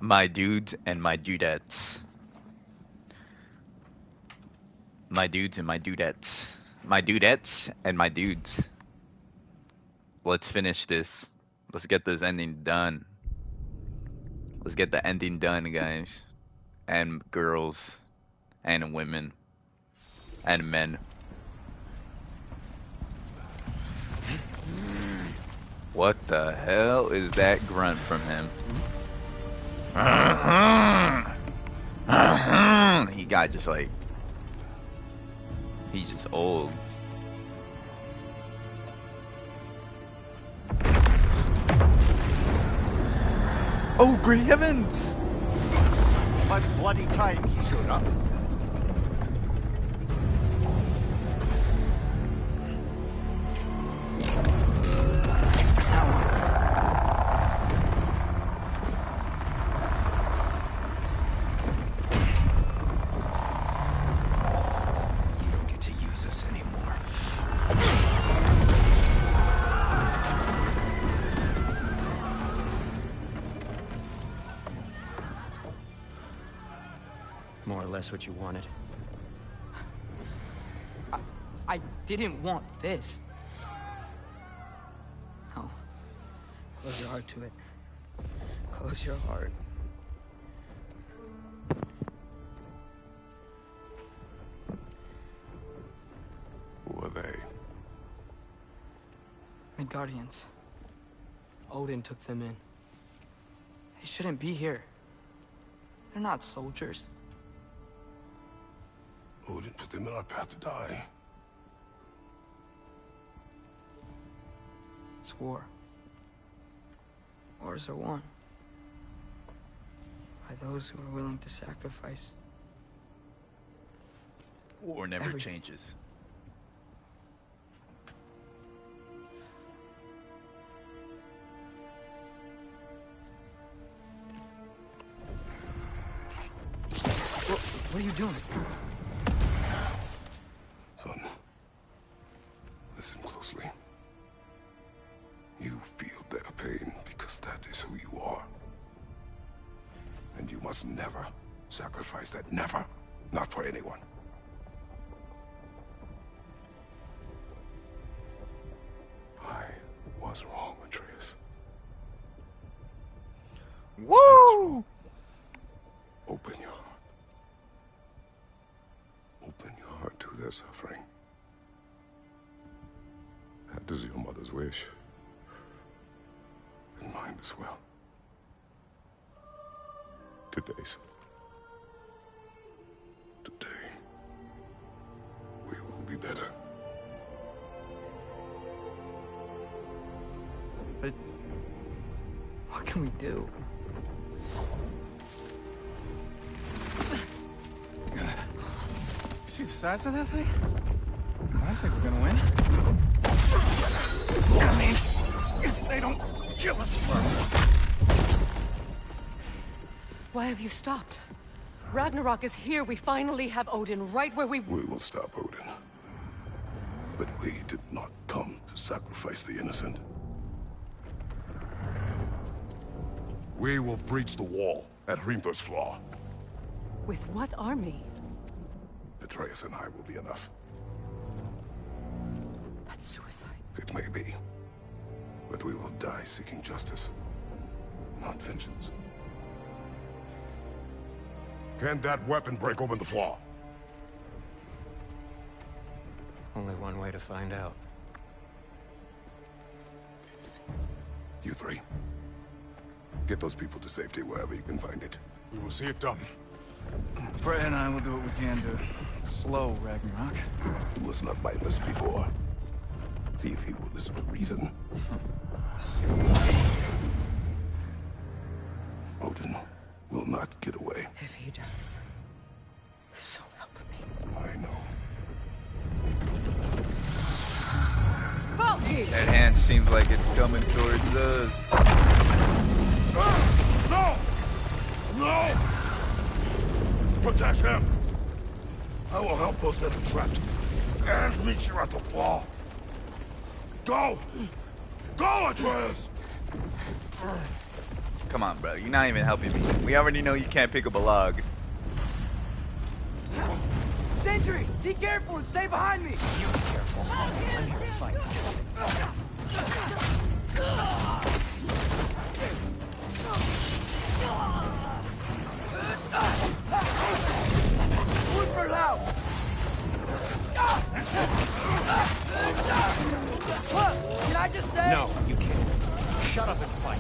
My dudes and my dudettes. My dudes and my dudettes. My dudettes and my dudes. Let's finish this. Let's get this ending done. Let's get the ending done, guys. And girls. And women. And men. What the hell is that grunt from him? He got just like... He's just old. Oh, great heavens! By bloody time he showed up. That's what you wanted. I didn't want this. No. Close your heart to it. Close your heart. Who are they? Midgardians. Odin took them in. They shouldn't be here. They're not soldiers. Odin put them in our path to die. It's war. Wars are won by those who are willing to sacrifice. War never changes. What are you doing? Son, listen closely. You feel their pain because that is who you are. And you must never sacrifice that. Never. Not for anyone. I was wrong, Atreus. Woo! Open your heart. Open your heart to their suffering. That is your mother's wish. And mine as well. Today's. Today, we will be better. But what can we do? See the size of that thing? I think we're gonna win. I mean, if they don't kill us first. Why have you stopped? Ragnarok is here. We finally have Odin right where we... We will stop Odin. But we did not come to sacrifice the innocent. We will breach the wall at Hrimthur's Flaw. With what army? Atreus and I will be enough. That's suicide. It may be. But we will die seeking justice, not vengeance. Can that weapon break open the flaw? Only one way to find out. You three. Get those people to safety wherever you can find it. We will see it done. Freya and I will do what we can to slow Ragnarok. He was not mindless before. See if he will listen to reason. Odin will not get away. If he does, so help me. I know. Valky! That hand seems like it's coming towards us. No! No! Protect him! I will help those that are trapped. And meet you at the flaw. Go! Go, Atreus! Come on, bro. You're not even helping me. We already know you can't pick up a log. Sentry! Be careful and stay behind me! You be careful. I'm here to fight. Look for loud! Can I just say? No, you can't. Shut up and fight.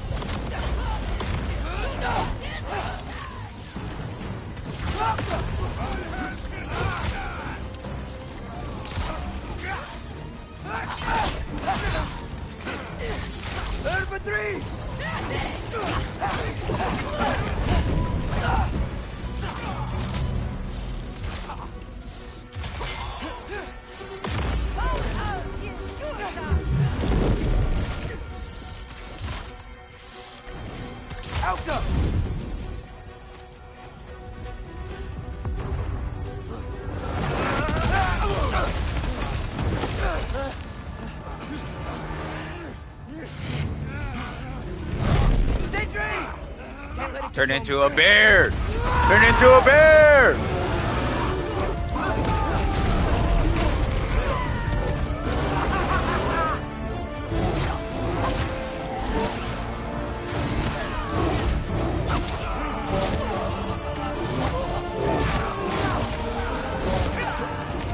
Third for three! Alka! Turn into a bear! Turn into a bear!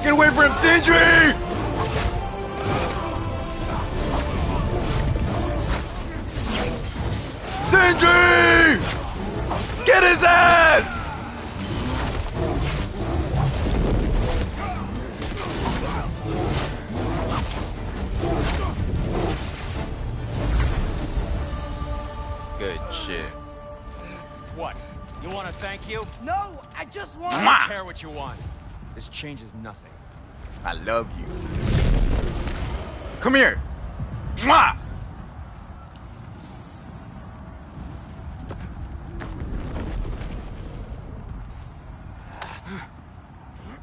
Get away from him, Sindri! Sindri! Get his ass! Good shit. What? You want to thank you? No, I just want... I don't care what you want. This changes nothing. I love you. Come here. Mwah!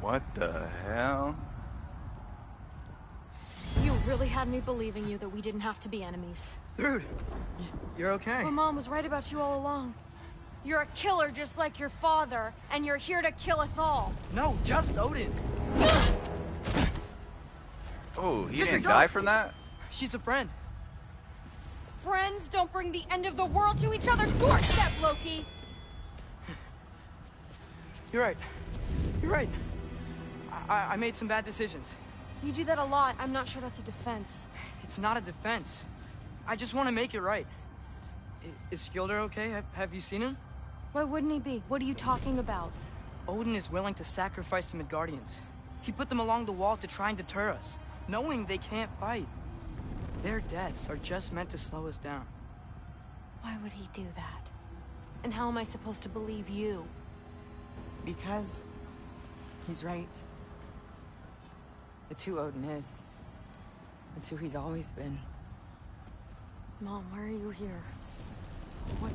What the hell? You really had me believing you that we didn't have to be enemies. Dude, you're okay. My mom was right about you all along. You're a killer just like your father, and you're here to kill us all. No, just Odin. Oh, he Sister, didn't go. die from that? She's a friend. Friends don't bring the end of the world to each other's doorstep, Loki! You're right. You're right. I made some bad decisions. You do that a lot. I'm not sure that's a defense. It's not a defense. I just want to make it right. Is Skilder okay? Have you seen him? Why wouldn't he be? What are you talking about? Odin is willing to sacrifice the Midgardians. He put them along the wall to try and deter us, knowing they can't fight. Their deaths are just meant to slow us down. Why would he do that? And how am I supposed to believe you? Because he's right. It's who Odin is. It's who he's always been. Mom, why are you here? What?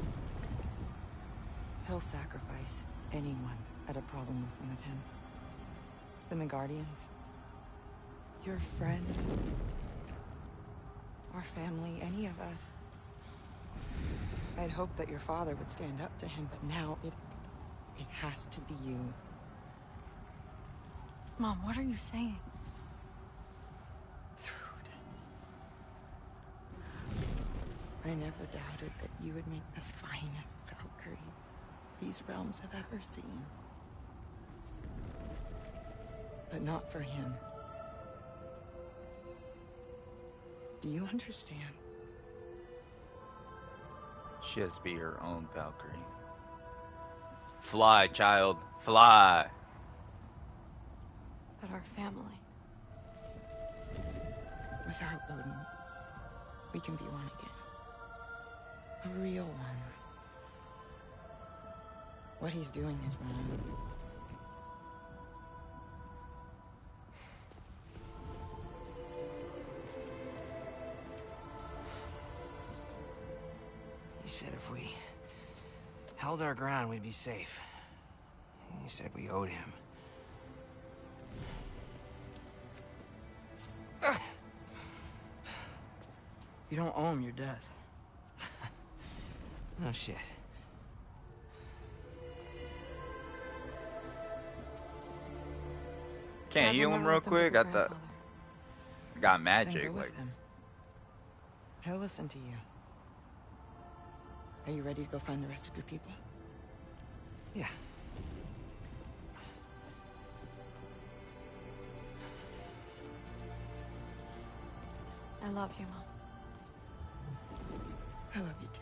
He'll sacrifice anyone at a problem with one of him. The Midgardians. Your friend. Our family, any of us. I'd hoped that your father would stand up to him, but now it has to be you. Mom, what are you saying? I never doubted that you would make the finest Valkyrie these realms have ever seen. But not for him. Do you understand? She has to be her own Valkyrie. Fly, child. Fly. But our family. Without Odin, we can be one again. A real one. What he's doing is wrong. He said if we held our ground, we'd be safe. He said we owed him. You don't owe him your death. Oh, shit. Can't Dad, heal him remember real what them do quick. for I thought grandfather? I got Then magic. go with Like, him. He'll listen to you. Are you ready to go find the rest of your people? Yeah. I love you, Mom. I love you too.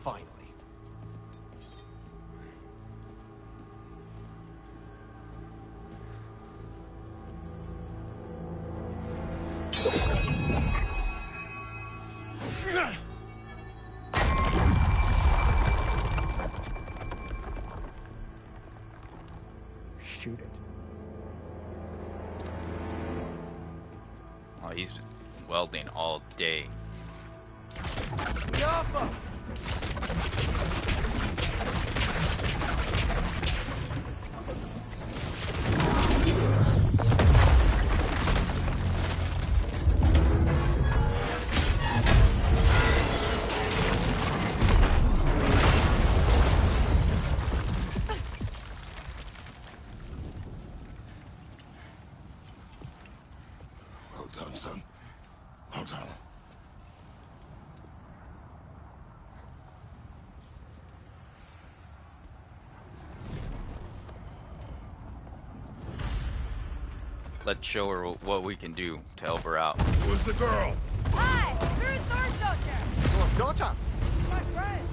Finally. Shoot it. oh, he's welding all day. Yappa! Well done, son. Well done. Let's show her what we can do to help her out. Who's the girl? Hi! Who's Thor's daughter? Your daughter. My friend!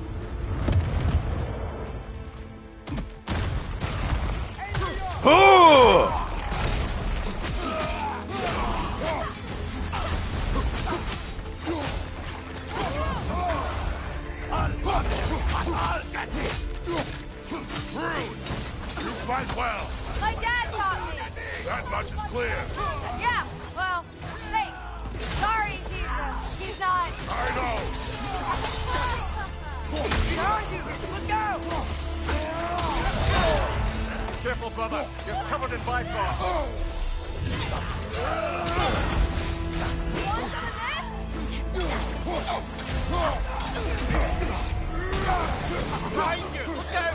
Oh! Rude! You fight well. My dad taught me! That much is clear. Yeah, well, thanks. Sorry, he's not... I know. Behind you! Look out! Careful, brother. You're covered in Bifrost. Want Behind you. Look out.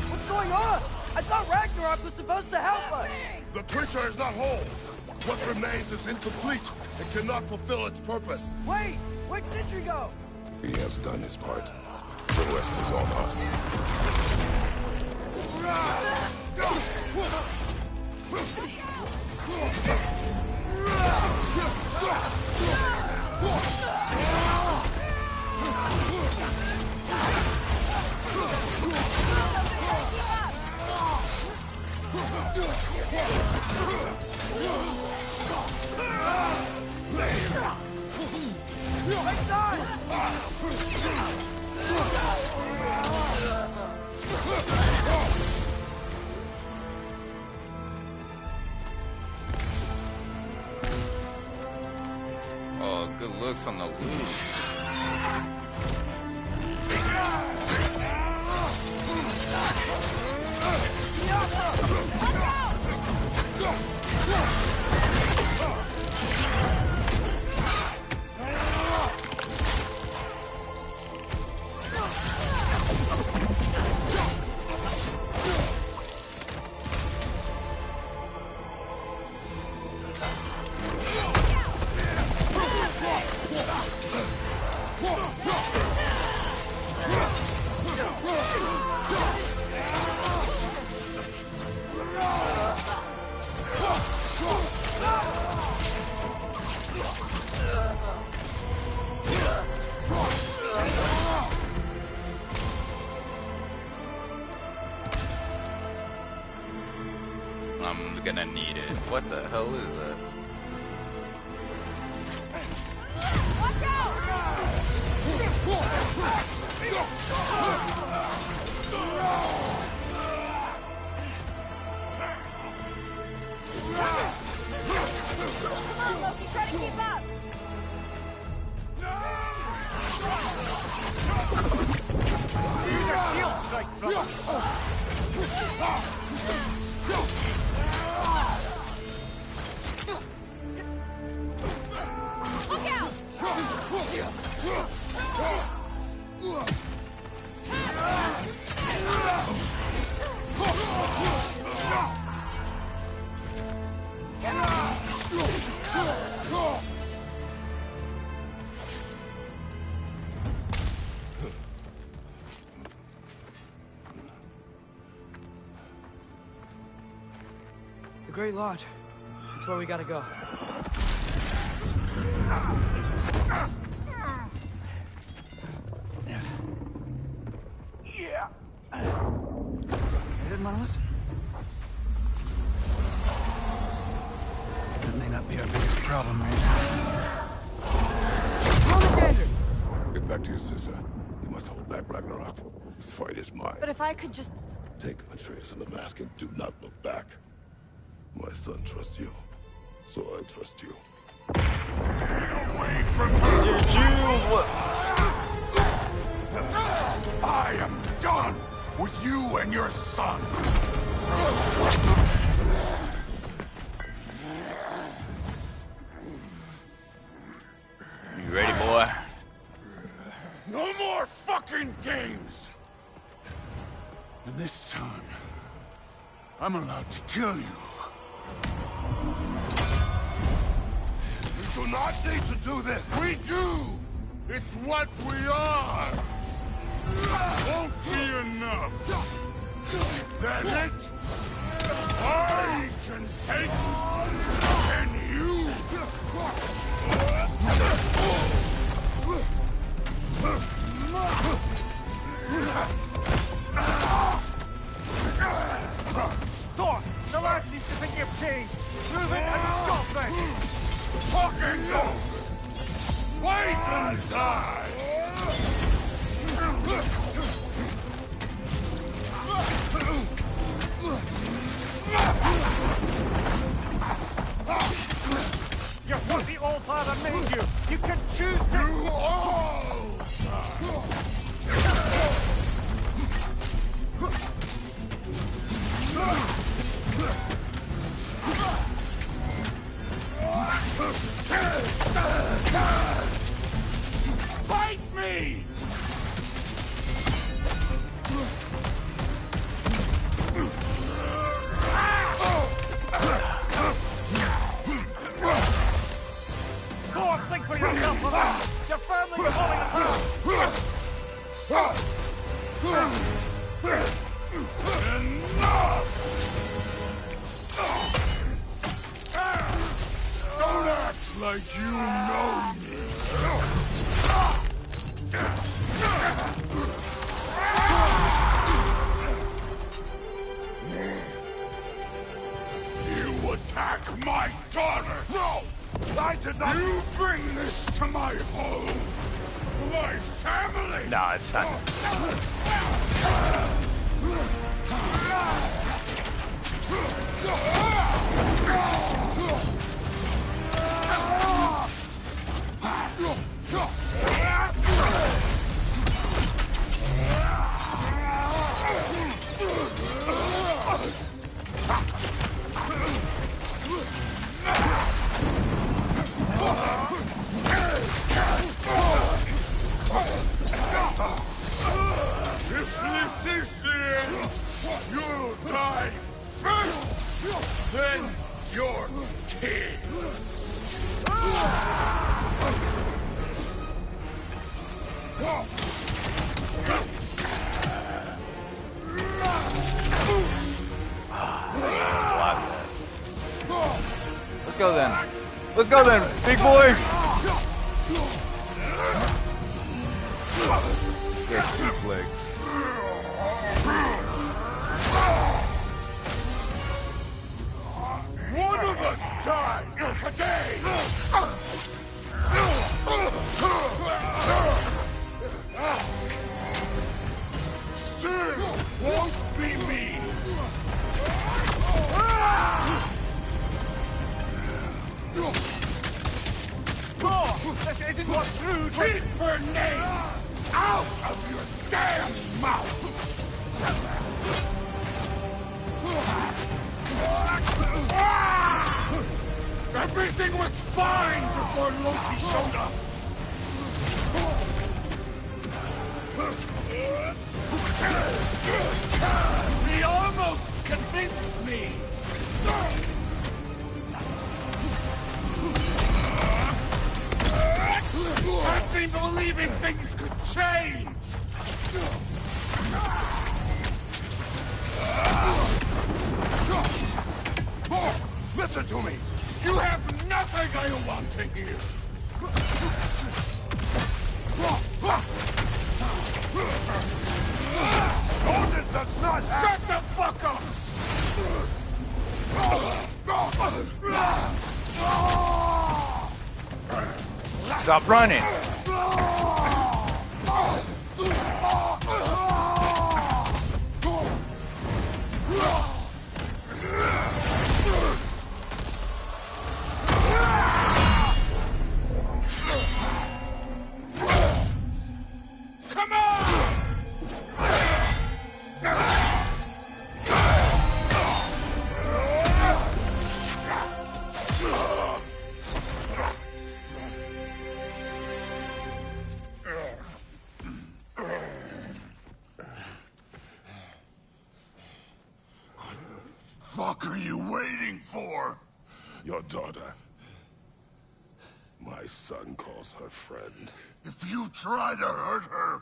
What's going on? I thought Ragnarok was supposed to help us! The creature is not whole. What remains is incomplete. It cannot fulfill its purpose. Wait! Where'd Sentry go? He has done his part. The rest is on us. Oh, good looks on the loose. I'm gonna need it. What the hell is that? Watch out! Come on, Loki, try to keep up! Great Lodge. That's where we gotta go. Yeah. I didn't want to listen. That may not be our biggest problem right now. Get back to your sister. You must hold back Ragnarok. This fight is mine. But if I could just... Take Atreus and the mask and do not look back. My son trusts you, so I trust you. Get away from her! I am done with you and your son! You ready, boy? No more fucking games! And this time, I'm allowed to kill you. We do not need to do this. We do! It's what we are! Won't be enough. That's it? I can take, and you... Thor, the lad seems to think you've changed. Move it and stop them. Fucking no! Wait and die! You're what the All-Father made you. You can choose to... You all! Fight me! Thor, think for yourself a moment. Your family's falling apart. Enough! Don't act like you know me. You attack my daughter! No! I did not! You bring this to my home! My family! No, it's not. If this is the end, you'll die first, then your kid. Let's go then. Let's go then, big boy. Get 2 legs. One of us dies today! Still won't be me! Thor, this isn't what's through. Keep her name out of your damn mouth! Everything was fine before Loki showed up! He almost convinced me! I've been believing things could change! Listen to me! You have nothing I want to hear! Odin does not have... Shut the fuck up! Stop running! Come on! What the fuck are you waiting for? Your daughter. My son calls her friend. If you try to hurt her...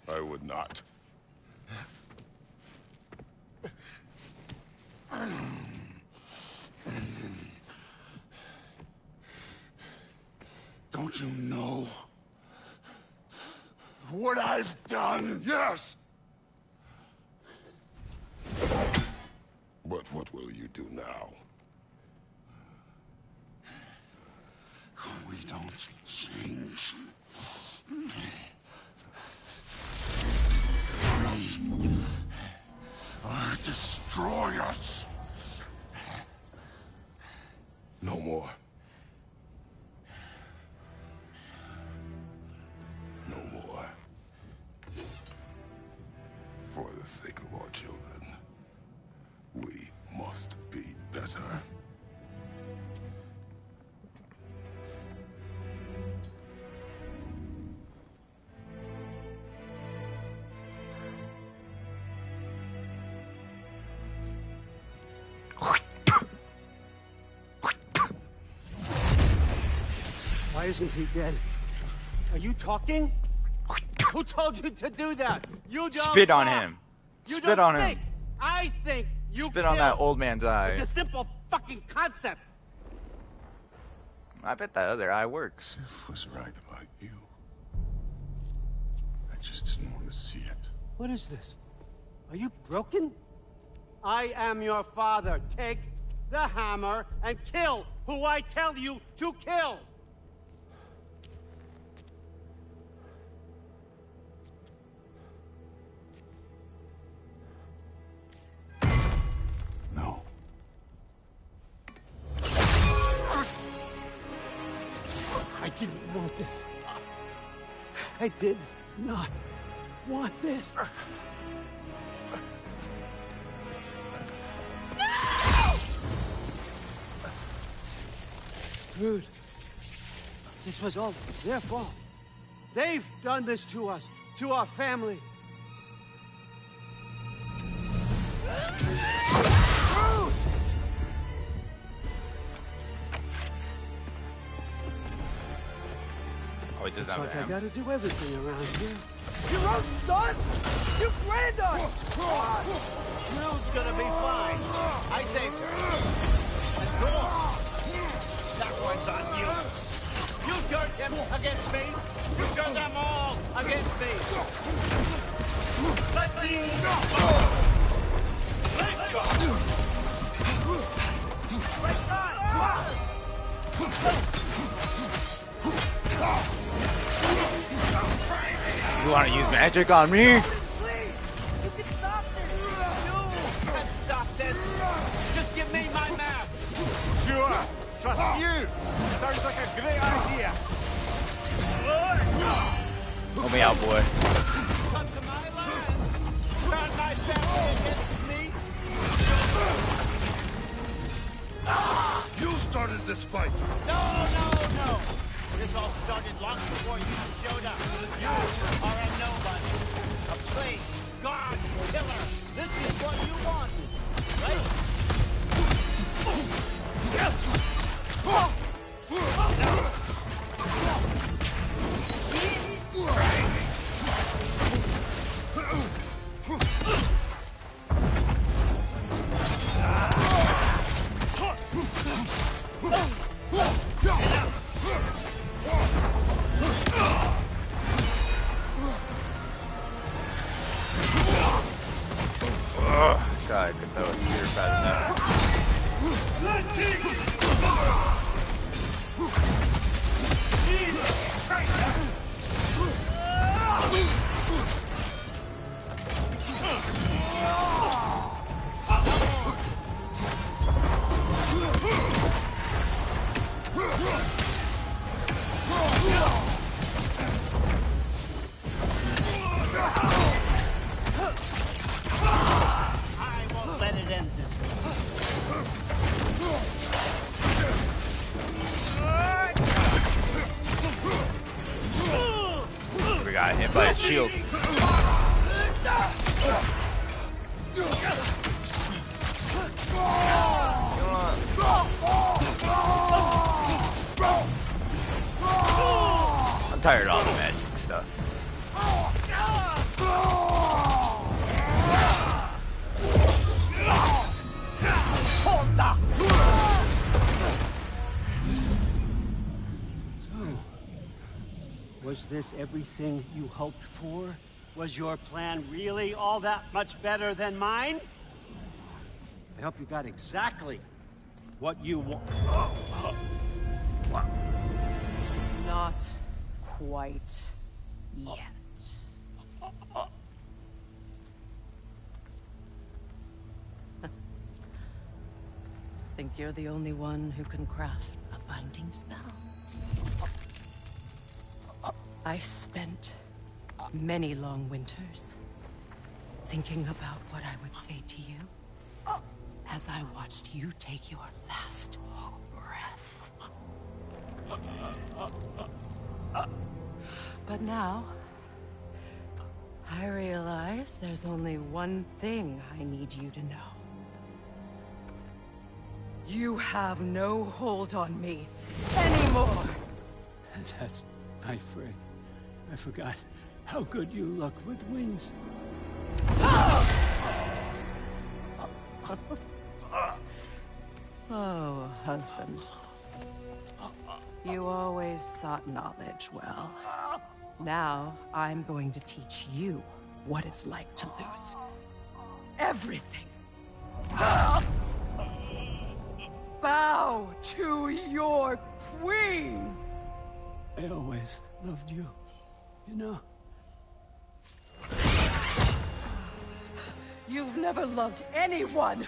I would not. Don't you know what I've done? Yes! But what will you do now? We don't change. We are destroyers. No more. No more. For the sake of our children, we must be better. Why isn't he dead? Are you talking? Who told you to do that? You don't Spit on talk. him. You Spit don't on think. him. I think you Spit on that kill. old man's eye. It's a simple fucking concept. I bet that other eye works. Sif was right about you. I just didn't want to see it. What is this? Are you broken? I am your father. Take the hammer and kill who I tell you to kill. No. I didn't want this. I did not want this. Dude, this was all their fault. They've done this to us, to our family. Oh, he does Looks have like a I ham. gotta do everything around here. Your own son? You planned on it! Rude's gonna be fine. I saved her. The door! That one's on you! You turned him against me. You turned them all against me. Let me go! Let go! Right side! You want to use magic on me? Please! You can stop this! You can stop this. Just give me my map. Sure. Trust you. Sounds like a great idea. Help me out, boy. Come to my land. Turn my family against me. You started this fight! No. This all started long before you showed up. You are a nobody. A slave, god, killer. This is what you wanted, right? hit by his shield. I'm tired of all the magic stuff. Was this everything you hoped for? Was your plan really all that much better than mine? I hope you got exactly what you want. Not quite yet. Think you're the only one who can craft a binding spell? I spent many long winters thinking about what I would say to you as I watched you take your last breath. But now, I realize there's only one thing I need you to know. You have no hold on me anymore! That's my friend. I forgot how good you look with wings. Oh, husband. You always sought knowledge well. Now, I'm going to teach you what it's like to lose everything. Bow to your queen! I always loved you, you know. You've never loved anyone!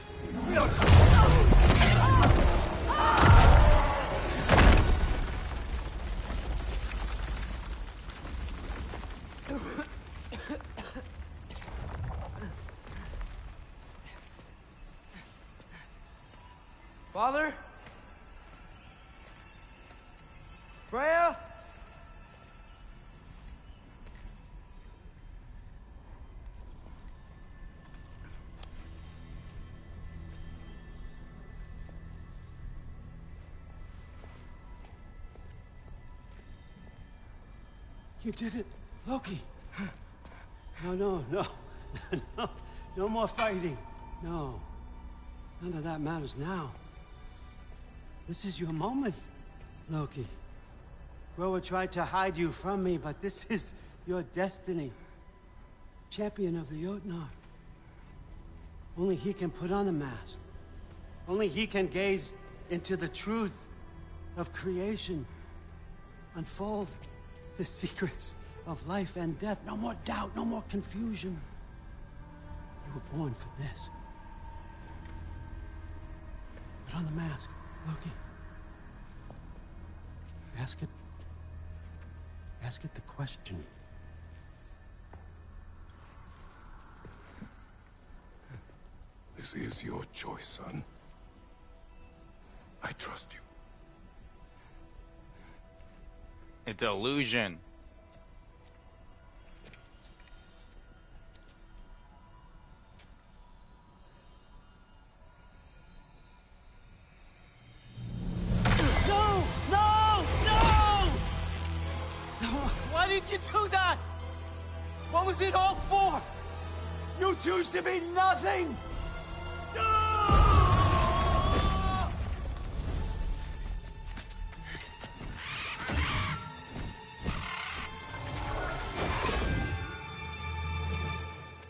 Father? Freya? You did it, Loki. No. No more fighting. No. None of that matters now. This is your moment, Loki. Groa tried to hide you from me, but this is your destiny. Champion of the Jotnar. Only he can put on the mask. Only he can gaze into the truth of creation. Unfold the secrets of life and death. No more doubt, no more confusion. You were born for this. Put on the mask, Loki. Ask it the question. This is your choice, son. I trust you. It's an illusion. Why did you do that? What was it all for? You choose to be nothing!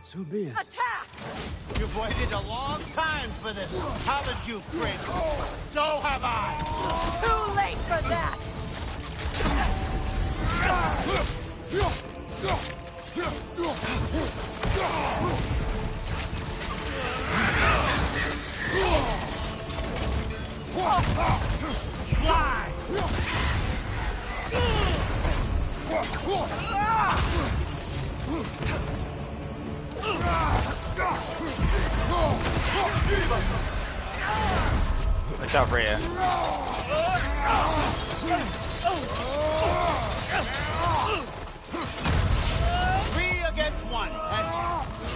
So be it. Attack! You've waited a long time for this, haven't you, Fritz? So have I! Too late for that! Fly! Watch out, Freya. one. And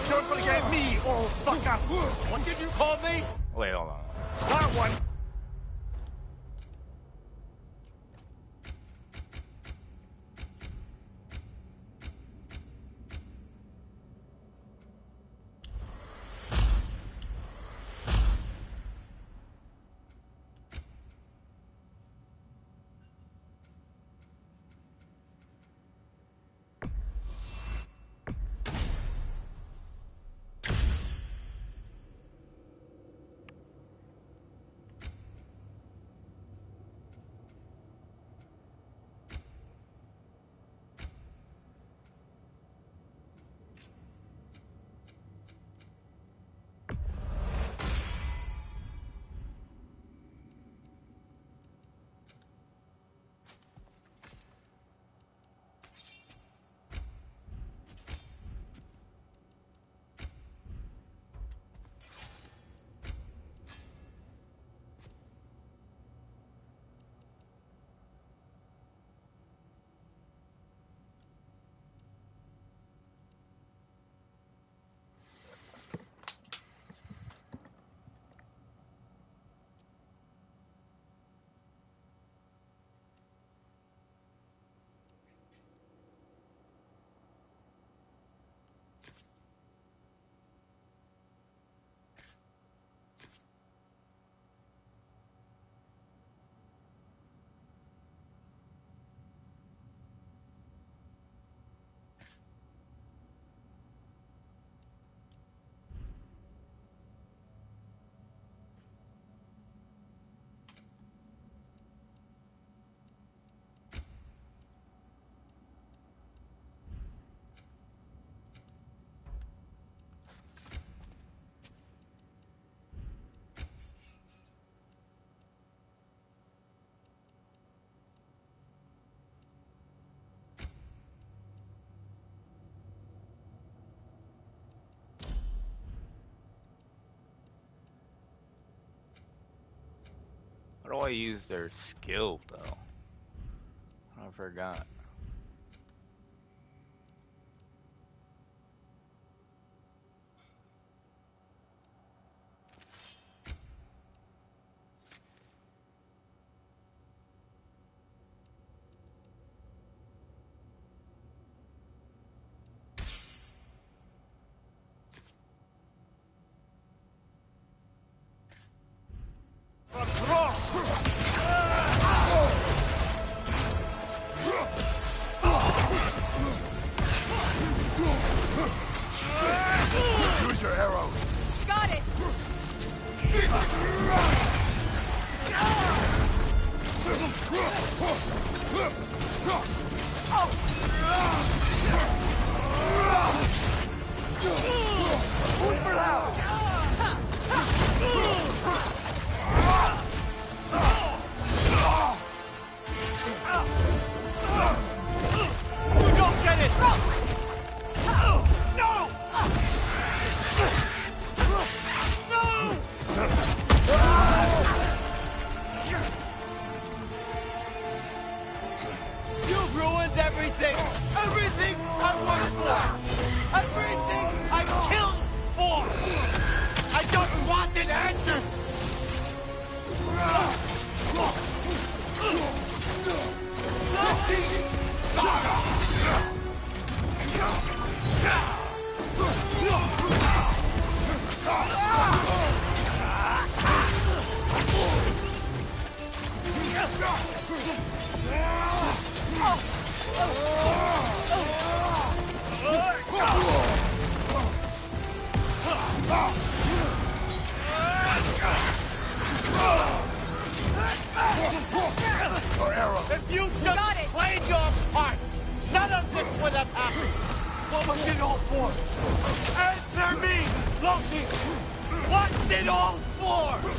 Don't forget me, old fucker! what did you call me? Wait, hold on. That one! How do I use their skill, though? I forgot. Use your arrows. Got it! You don't get it! No! No! You've ruined everything! Everything I worked for! Everything I killed for! I just wanted answers! If you just played your part, none of this would have happened. What was it all for? Answer me, Loki! What's it all for?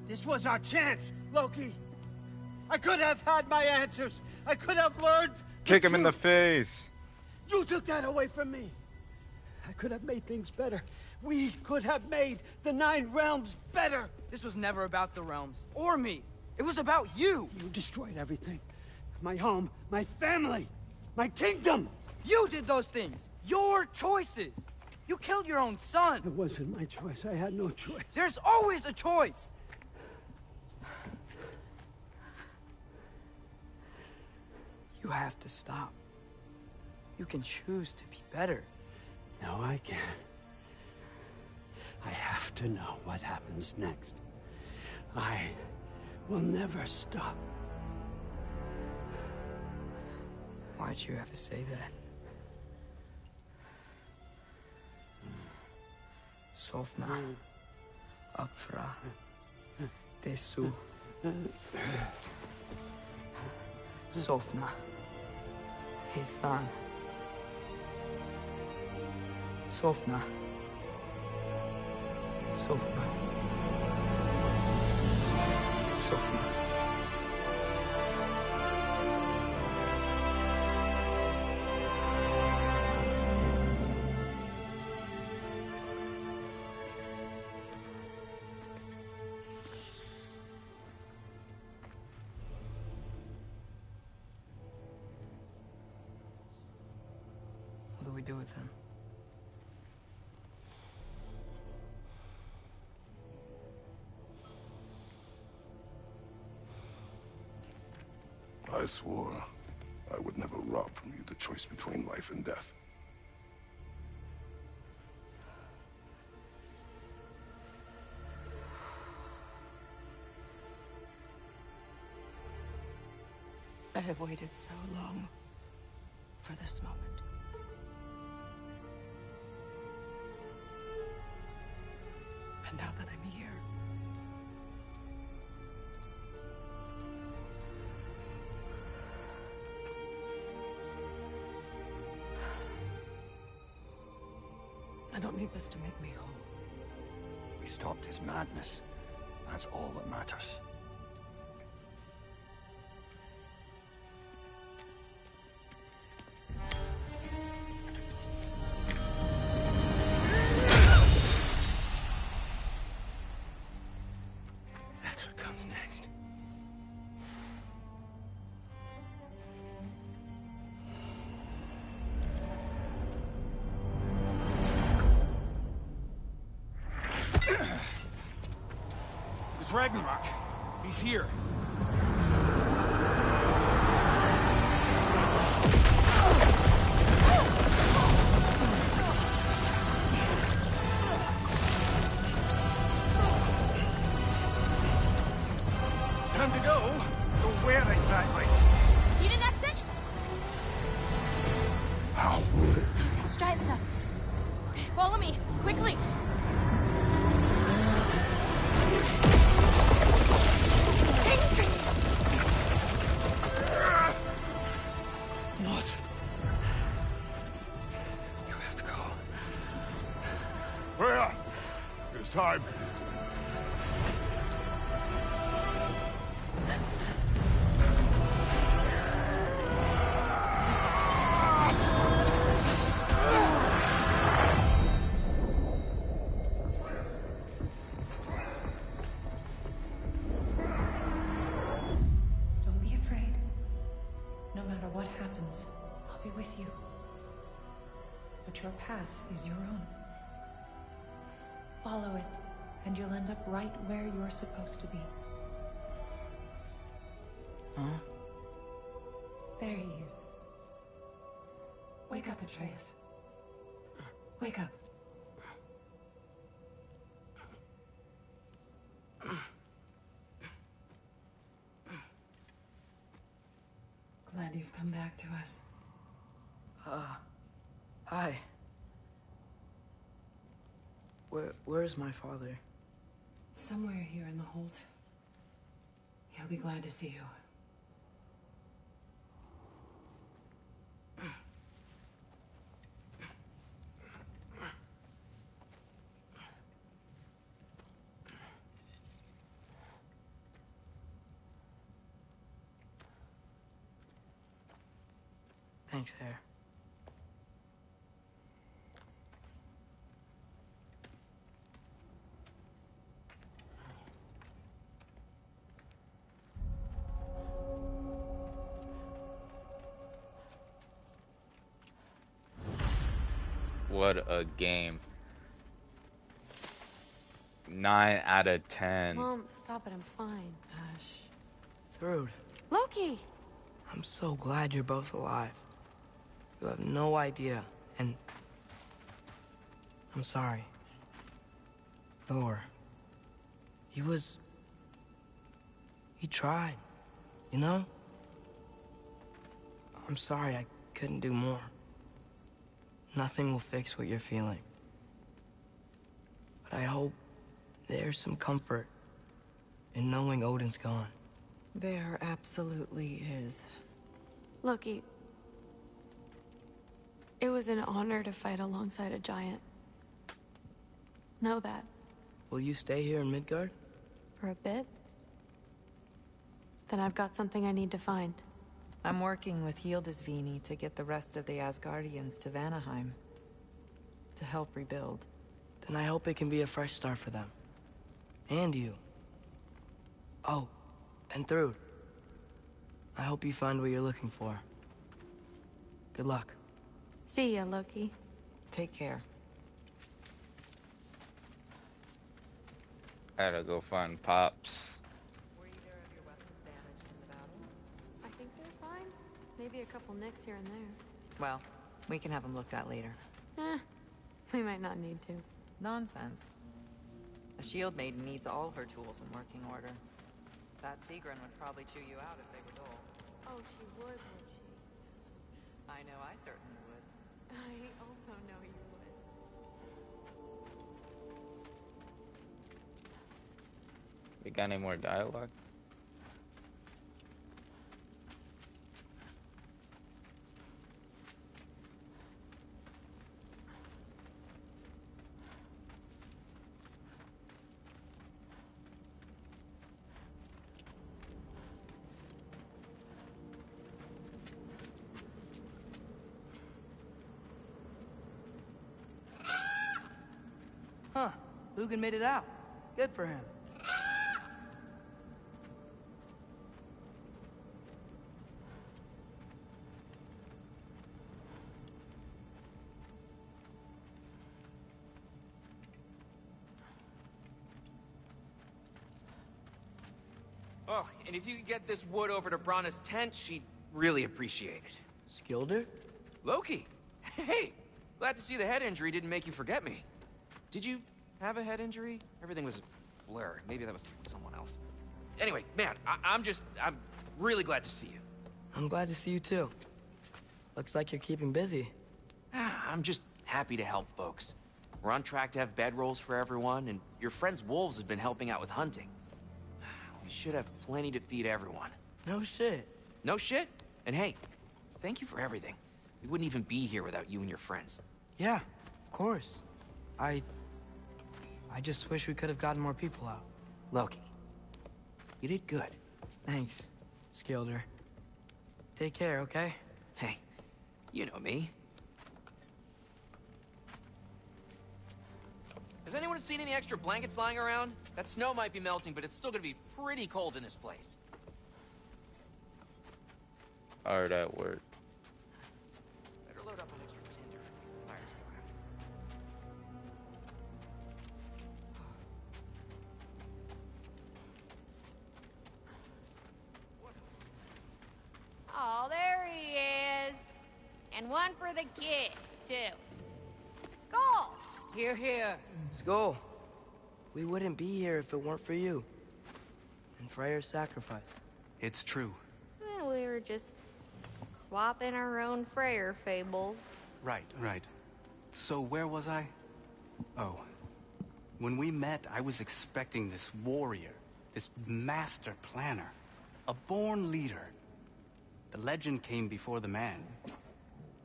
This was our chance, Loki. I could have had my answers. I could have learned. Kick him in the face. You took that away from me. I could have made things better. We could have made the 9 realms better. This was never about the realms, or me. It was about you. You destroyed everything. My home, my family, my kingdom. You did those things. Your choices. You killed your own son. It wasn't my choice. I had no choice. There's always a choice. You have to stop. You can choose to be better. No, I can't. I have to know what happens next. I will never stop. Why'd you have to say that? Sofna. Apfra. Desu. Sofna. Hithan. Sofna. Sofna. Sofna. What do we do with him? I swore I would never rob from you the choice between life and death. I have waited so long for this moment. And now that I'm here, I don't need this to make me whole. We stopped his madness. That's all that matters. That's what comes next. It's Ragnarok. He's here. Time to go. Go where exactly? Need an exit? How will it? It's giant stuff. Okay, follow me, quickly. What? You have to go. Freya! It's time. Don't be afraid. No matter what happens, I'll be with you. But your path is your own. Follow it, and you'll end up right where you're supposed to be. Huh? There he is. Wake up, Atreus. Wake up. Glenn. back to us. Hi. Where's my father? Somewhere here in the Holt. He'll be glad to see you. Thanks, Hare. What a game. 9 out of 10. Mom, stop it. I'm fine. Ash. Thrud. Loki! I'm so glad you're both alive. You have no idea, and I'm sorry. Thor. He tried, you know? I'm sorry I couldn't do more. Nothing will fix what you're feeling. But I hope there's some comfort in knowing Odin's gone. There absolutely is. Loki, it was an honor to fight alongside a giant. Know that. Will you stay here in Midgard? For a bit? Then I've got something I need to find. I'm working with Hildisvini to get the rest of the Asgardians to Vanaheim. To help rebuild. Then I hope it can be a fresh start for them. And you. Oh, and Thrud. I hope you find what you're looking for. Good luck. See ya, Loki. Take care. I gotta go find Pops. Were either of your weapons damaged in the battle? I think they're fine. Maybe a couple nicks here and there. Well, we can have them looked at later. We might not need to. Nonsense. The shield maiden needs all of her tools in working order. That Seagrin would probably chew you out if they were dull. Oh, she would she? I know I certainly would. I also know you would. We got any more dialogue? Huh. Lugan made it out. Good for him. Oh, and if you could get this wood over to Brana's tent, she'd really appreciate it. Skilder? Loki! Hey! Glad to see the head injury didn't make you forget me. Did you have a head injury? Everything was a blur. Maybe that was someone else. Anyway, man, I'm really glad to see you. I'm glad to see you too. Looks like you're keeping busy. I'm just happy to help folks. We're on track to have bedrolls for everyone, and your friend's wolves have been helping out with hunting. We should have plenty to feed everyone. No shit. No shit? And hey, thank you for everything. We wouldn't even be here without you and your friends. Yeah, of course. I just wish we could have gotten more people out. Loki, you did good. Thanks, Skilder. Take care, okay? Hey, you know me. Has anyone seen any extra blankets lying around? That snow might be melting, but it's still gonna be pretty cold in this place. Hard at work. Better load up on extra tinder in case the fires go out. Oh, there he is. And one for the kid, too. Skull! Here, here. Skull. We wouldn't be here if it weren't for you. And Freyr's sacrifice. It's true. Well, we were just Swapping our own Freyr fables. Right. So where was I? Oh. When we met, I was expecting this warrior, this master planner, a born leader. The legend came before the man.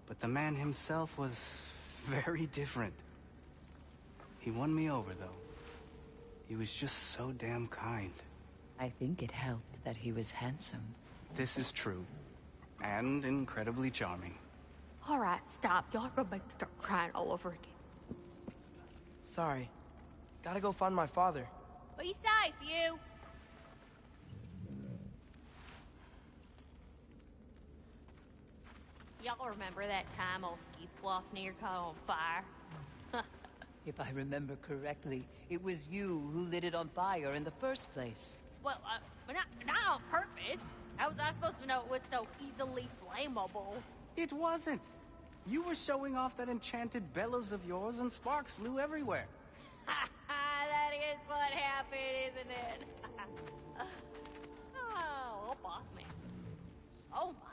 But the man himself was very different. He won me over, though. He was just so damn kind. I think it helped that he was handsome. This is true. And incredibly charming. All right, stop. Y'all are gonna make me start crying all over again. Sorry. Gotta go find my father. Be safe, you. Y'all remember that time old Skeethcloth near caught on fire? If I remember correctly, it was you who lit it on fire in the first place. Well, not on purpose. How was I supposed to know it was so easily flammable? It wasn't. You were showing off that enchanted bellows of yours and sparks flew everywhere. That is what happened, isn't it? Oh, boss man. Oh my.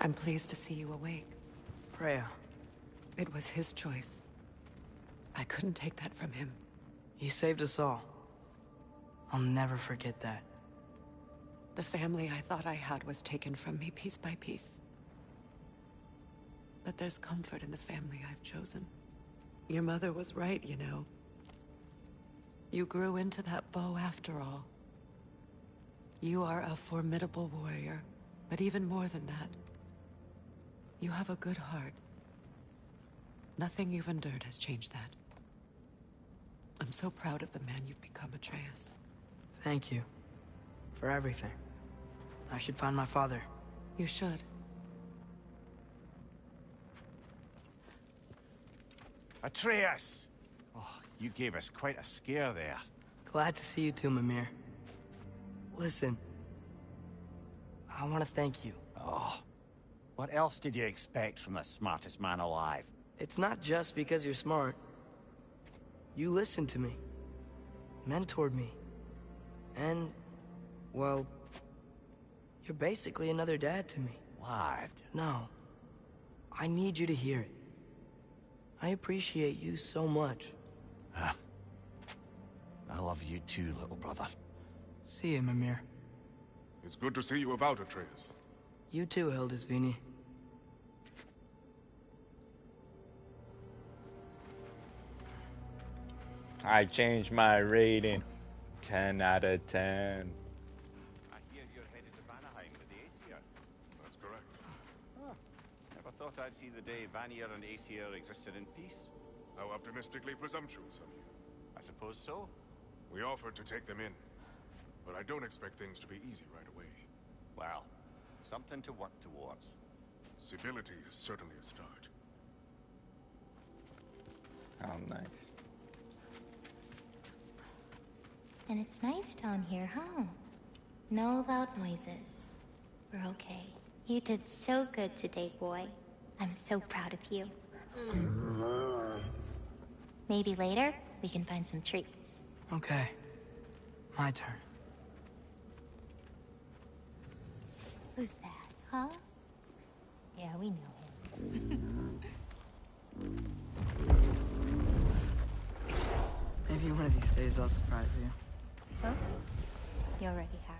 I'm pleased to see you awake. Freya. It was his choice. I couldn't take that from him. He saved us all. I'll never forget that. The family I thought I had was taken from me piece by piece. But there's comfort in the family I've chosen. Your mother was right, you know. You grew into that bow after all. You are a formidable warrior, but even more than that, you have a good heart. Nothing you've endured has changed that. I'm so proud of the man you've become, Atreus. Thank you. For everything. I should find my father. You should. Atreus! Oh, you gave us quite a scare there. Glad to see you too, Mimir. Listen. I want to thank you. Oh, what else did you expect from the smartest man alive? It's not just because you're smart. You listened to me. Mentored me. And, well, you're basically another dad to me. What? No. I need you to hear it. I appreciate you so much. Huh. I love you too, little brother. See you, Mimir. It's good to see you about, Atreus. You too, Hildisvini. I changed my rating. 10 out of 10. I hear you're headed to Vanaheim with the Aesir. That's correct. Huh. Never thought I'd see the day Vanir and Aesir existed in peace. How optimistically presumptuous of you. I suppose so. We offered to take them in, but I don't expect things to be easy right away. Well, something to work towards. Civility is certainly a start. Oh, nice. And it's nice down here, huh? No loud noises. We're okay. You did so good today, boy. I'm so proud of you. Maybe later, we can find some treats. Okay. My turn. Who's that, huh? Yeah, we know him. Maybe one of these days I'll surprise you. Oh? You already have.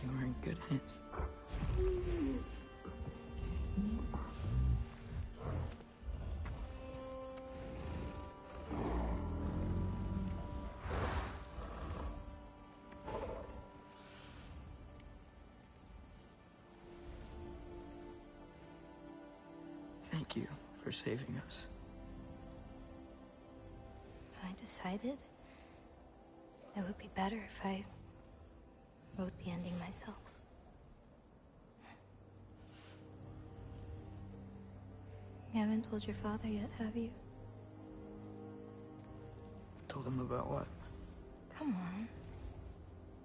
You're in good hands. Thank you for saving us. I decided it would be better if I wrote the ending myself. You haven't told your father yet, have you? Told him about what? Come on.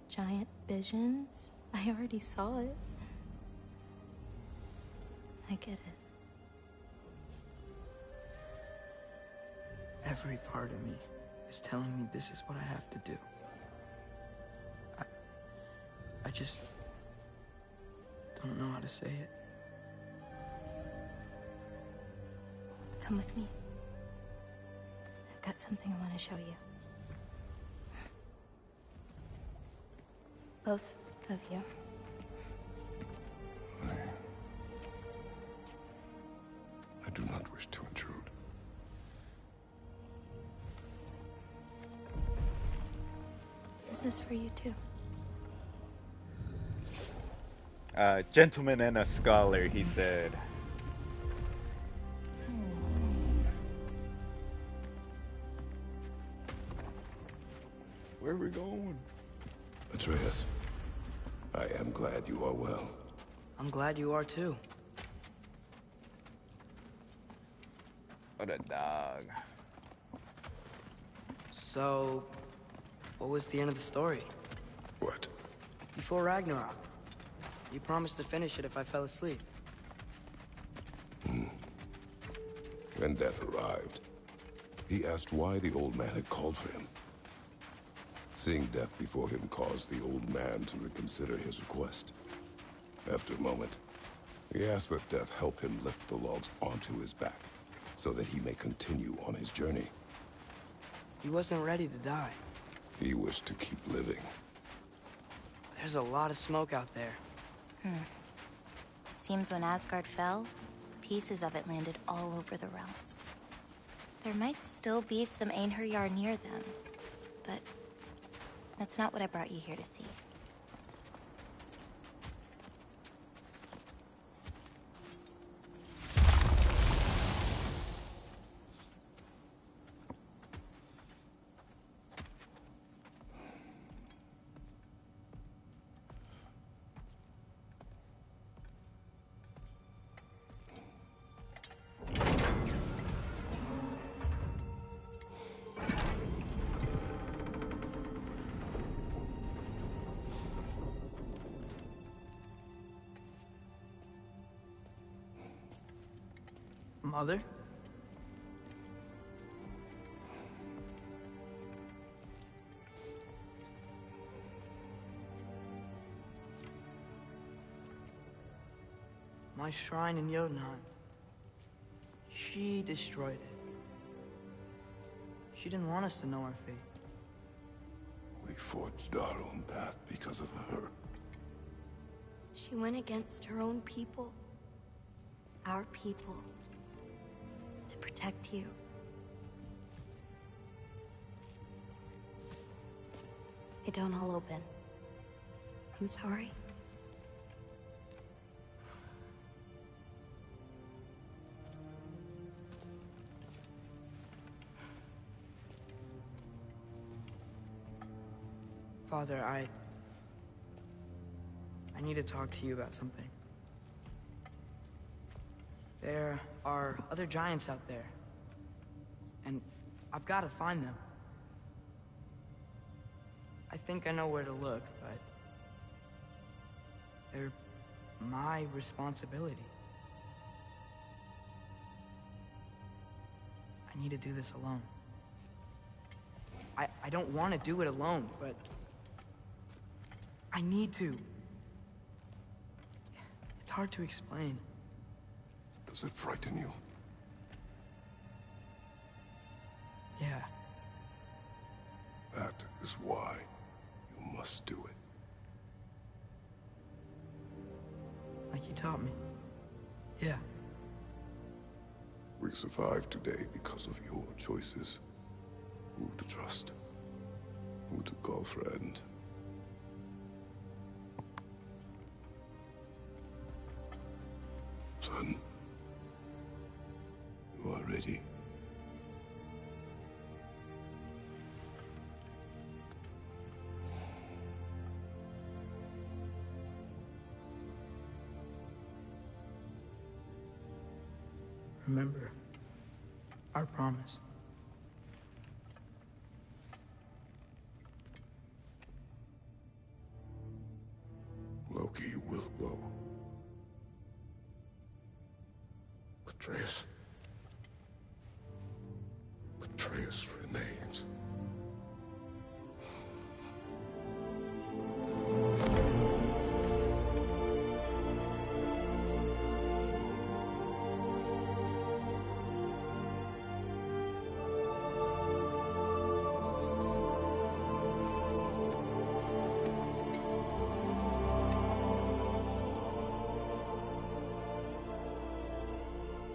Giant visions? I already saw it. I get it. Every part of me is telling me this is what I have to do. I just don't know how to say it. Come with me. I've got something I want to show you. Both of you. I do not wish to intrude. This is for you too. Gentleman and a scholar, he said. Where are we going? Atreus, I am glad you are well. I'm glad you are too. What a dog. So, what was the end of the story? What? Before Ragnarok. You promised to finish it if I fell asleep. When death arrived, he asked why the old man had called for him. Seeing death before him caused the old man to reconsider his request. After a moment, he asked that death help him lift the logs onto his back, so that he may continue on his journey. He wasn't ready to die. He wished to keep living. There's a lot of smoke out there. Seems when Asgard fell, pieces of it landed all over the realms. There might still be some Einherjar near them, but that's not what I brought you here to see. Mother? My shrine in Jotunheim. She destroyed it. She didn't want us to know our fate. We forged our own path because of her. She went against her own people. Our people. To protect you. They don't all open. I'm sorry. Father, I need to talk to you about something. There are other giants out there. And I've got to find them. I think I know where to look, but they're my responsibility. I need to do this alone. I don't want to do it alone, but I need to. It's hard to explain. Does it frighten you? Yeah. That is why you must do it. Like you taught me. Yeah. We survived today because of your choices. Who to trust, who to call friend. Son, you are ready. Remember our promise. Loki will go. Atreus. Atreus remains.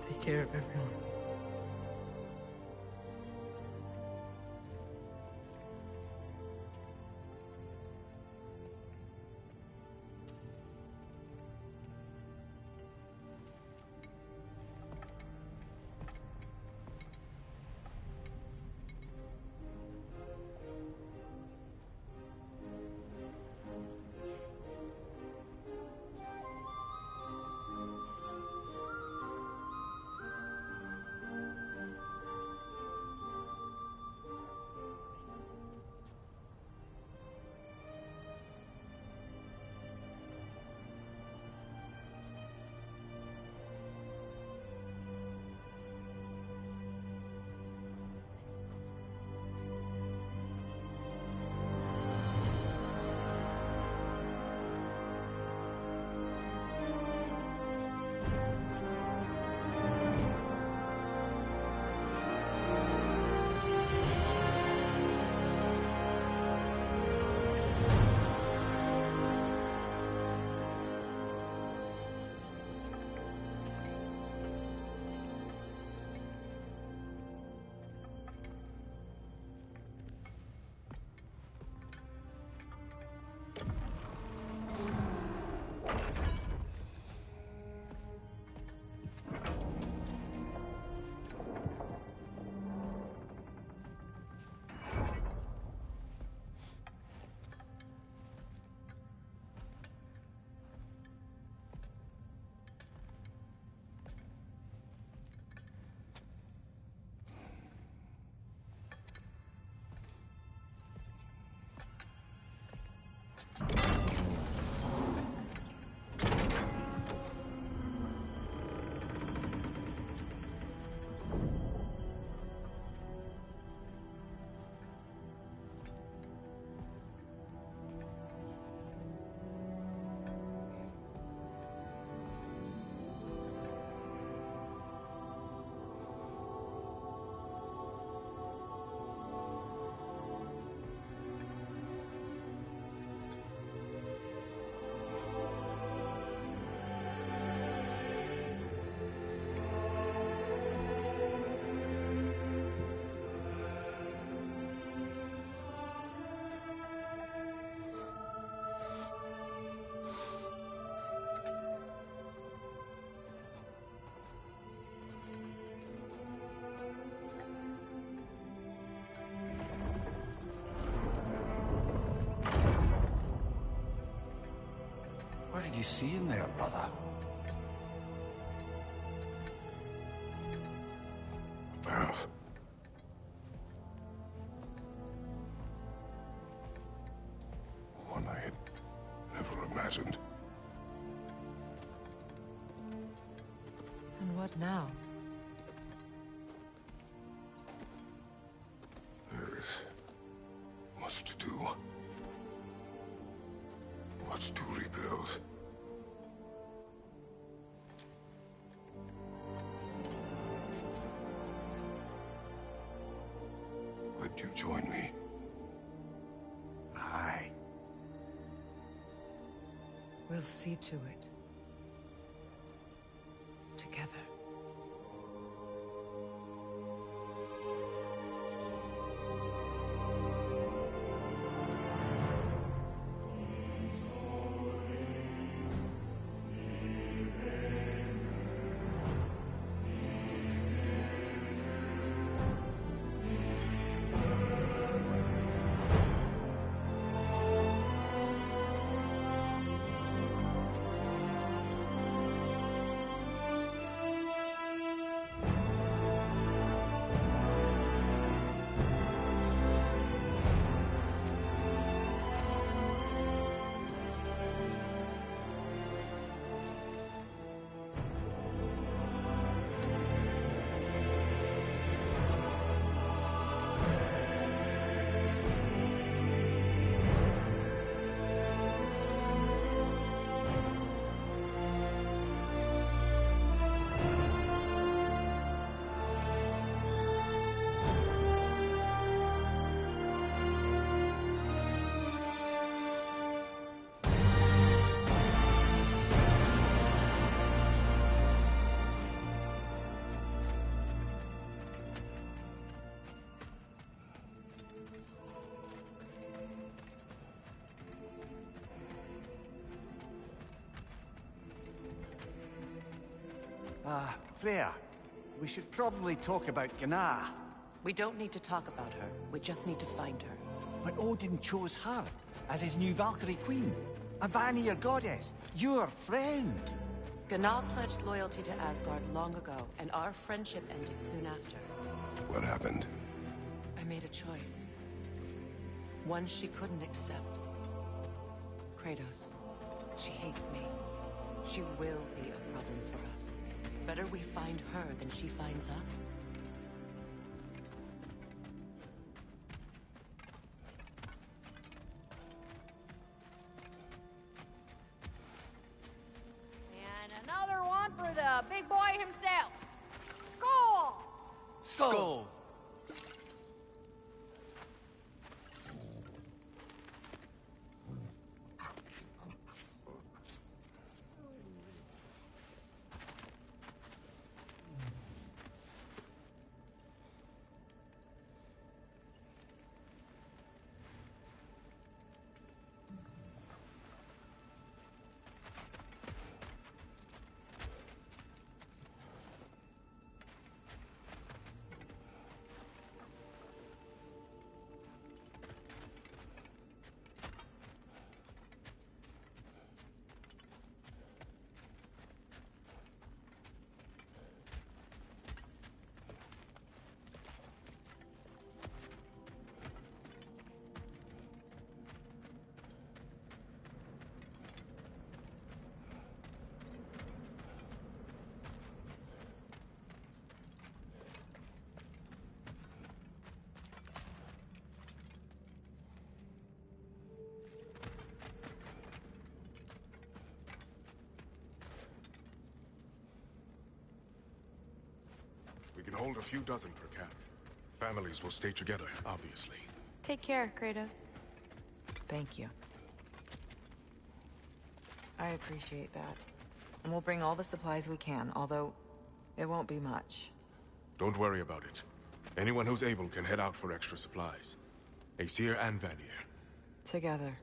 Take care of everyone. What did you see in there, brother? A path. One I had never imagined. And what now? There is much to do. Much to rebuild. Would you join me? Aye. We'll see to it. Together. Freya, we should probably talk about Gná. We don't need to talk about her. We just need to find her. But Odin chose her as his new Valkyrie queen. A Vanir goddess. Your friend. Gná pledged loyalty to Asgard long ago, and our friendship ended soon after. What happened? I made a choice. One she couldn't accept. Kratos. She hates me. She will be a problem for us. Better we find her than she finds us. And another one for the big boy himself. Skull! Skull! We can hold a few dozen per camp. Families will stay together, obviously. Take care, Kratos. Thank you. I appreciate that. And we'll bring all the supplies we can, although it won't be much. Don't worry about it. Anyone who's able can head out for extra supplies. Aesir and Vanir. Together.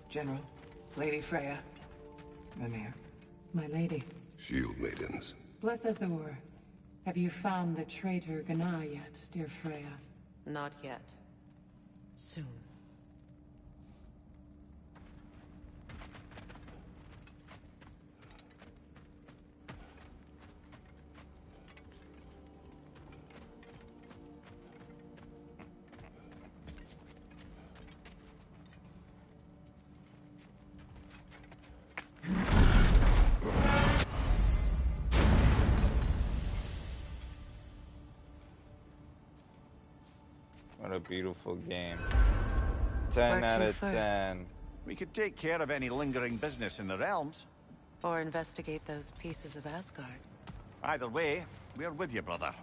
General, Lady Freya. Mimir. My lady. Shield maidens. Blessed Thor. Have you found the traitor Gná yet, dear Freya? Not yet. Soon. What a beautiful game. 10 Where out to of first? 10. We could take care of any lingering business in the realms. Or investigate those pieces of Asgard. Either way, we're with you, brother.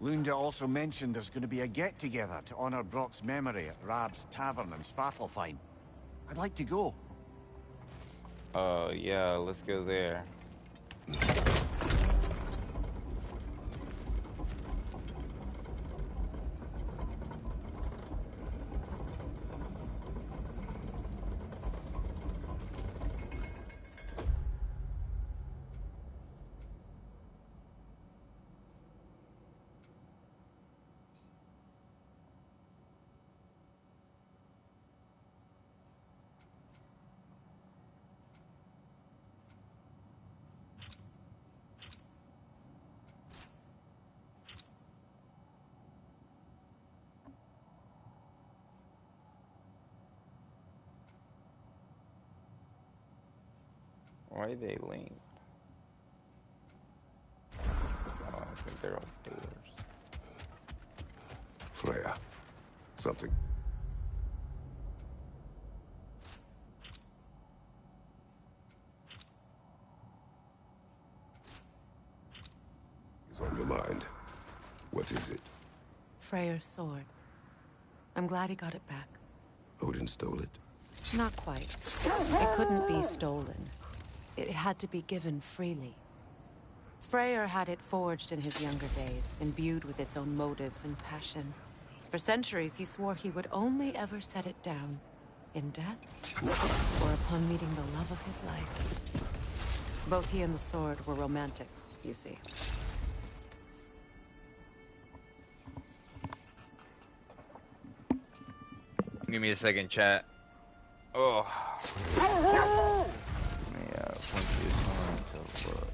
Lunda also mentioned there's going to be a get-together to honor Brock's memory at Rab's Tavern in Svartalfheim. I'd like to go. Oh, yeah, let's go there. Why are they linked? Oh, I think they're all doors. Freya. Something. Is on your mind. What is it? Freyr's sword. I'm glad he got it back. Odin stole it? Not quite. It couldn't be stolen. It had to be given freely. Freyr had it forged in his younger days, imbued with its own motives and passion. For centuries, he swore he would only ever set it down in death or upon meeting the love of his life. Both he and the sword were romantics, you see. Give me a second, chat. Oh. Yeah, punch his horns up.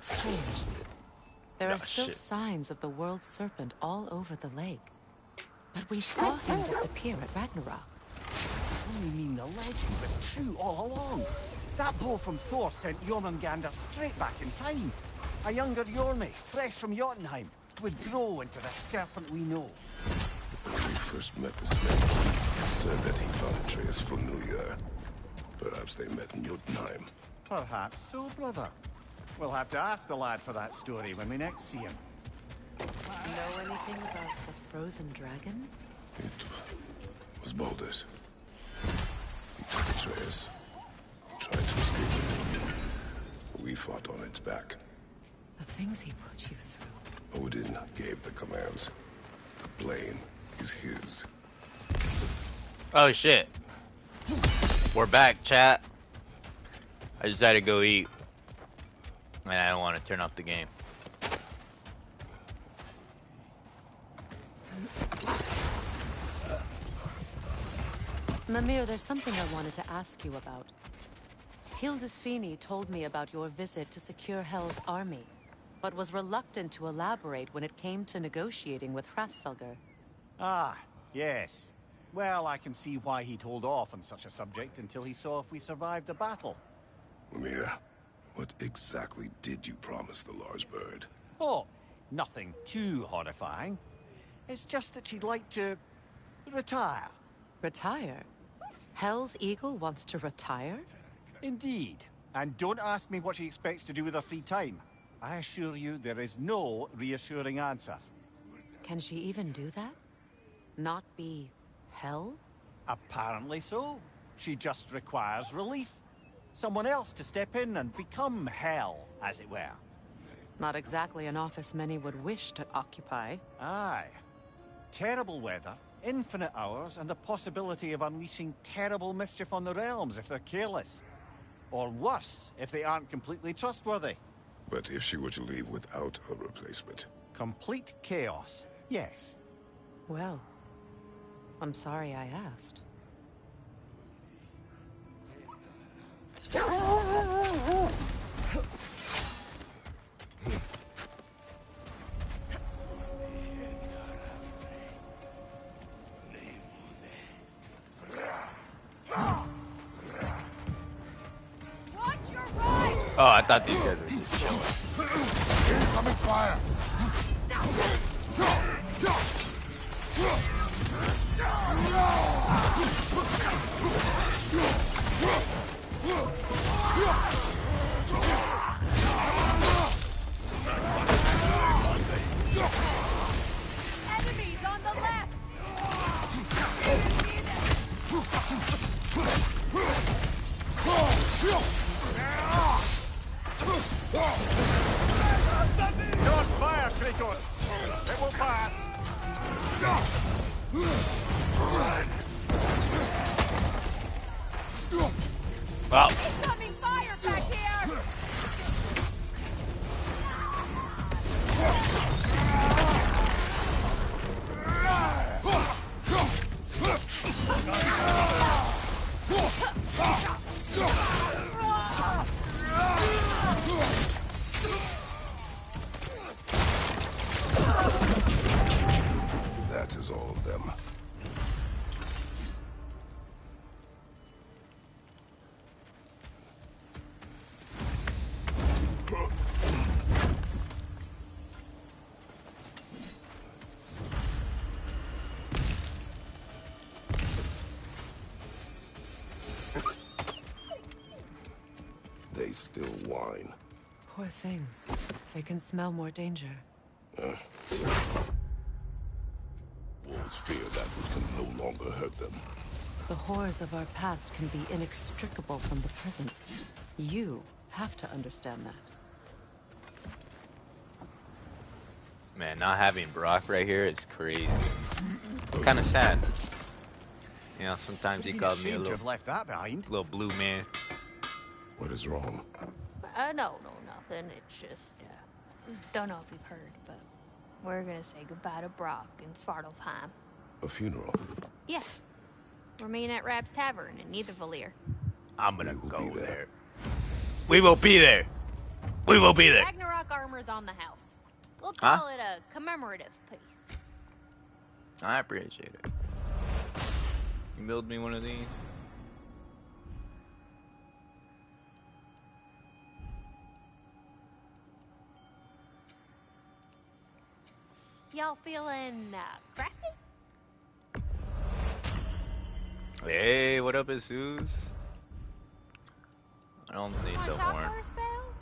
It's strange. There Oh, are still shit. signs of the world serpent all over the lake. But we saw him disappear at Ragnarok. You mean the legend was true all along? That blow from Thor sent Jormungandr straight back in time. A younger Jormi, fresh from Jotunheim, would grow into the serpent we know. When we first met the snake, he said that he found Atreus familiar. Perhaps they met in Jotunheim. Perhaps so, brother. We'll have to ask the lad for that story when we next see him. Know anything about the frozen dragon? It was Baldur's. He took Atreus, tried to escape with him. We fought on its back. The things he put you through. Odin gave the commands. The blame is his. Oh shit. We're back, chat. I just had to go eat. And I don't want to turn off the game. Mimir, there's something I wanted to ask you about. Hildisvini told me about your visit to secure Hel's army, but was reluctant to elaborate when it came to negotiating with Hrasvelgr. Ah, yes. Well, I can see why he'd hold off on such a subject until he saw if we survived the battle. Mimir, what exactly did you promise the large bird? Oh, nothing too horrifying. It's just that she'd like to retire. Retire? Hel's eagle wants to retire? Indeed. And don't ask me what she expects to do with her free time. I assure you there is no reassuring answer. Can she even do that? Not be Hel? Apparently so. She just requires relief. Someone else to step in and become Hel, as it were. Not exactly an office many would wish to occupy. Aye. Terrible weather, infinite hours, and the possibility of unleashing terrible mischief on the realms if they're careless. Or worse, if they aren't completely trustworthy. But if she were to leave without a replacement? Complete chaos, yes. Well, I'm sorry I asked. Oh, I thought these guys were just chilling. Incoming fire! Enemies on the left! Don't fire, Kratos! It will pass! Wow. Incoming fire back here! That is all of them. They still whine. Poor things. They can smell more danger. Wolves fear that which can no longer hurt them. The horrors of our past can be inextricable from the present. You have to understand that. Man, not having Brock right here is crazy. It's kind of sad. You know, sometimes he called me a to little, have left that behind. little blue man. What is wrong? No, nothing. It's just, don't know if you've heard, but we're gonna say goodbye to Brock in Svartalfheim. A funeral? Yeah. We're meeting at Rab's Tavern in Niedervalir. I'm gonna go there. We will be there. We will be there. Ragnarok armor's on the house. We'll Huh? call it a commemorative piece. I appreciate it. You build me one of these? Y'all feeling crafty? Hey, what up, Jesus? I don't need Wanna the talk horn. for a spell?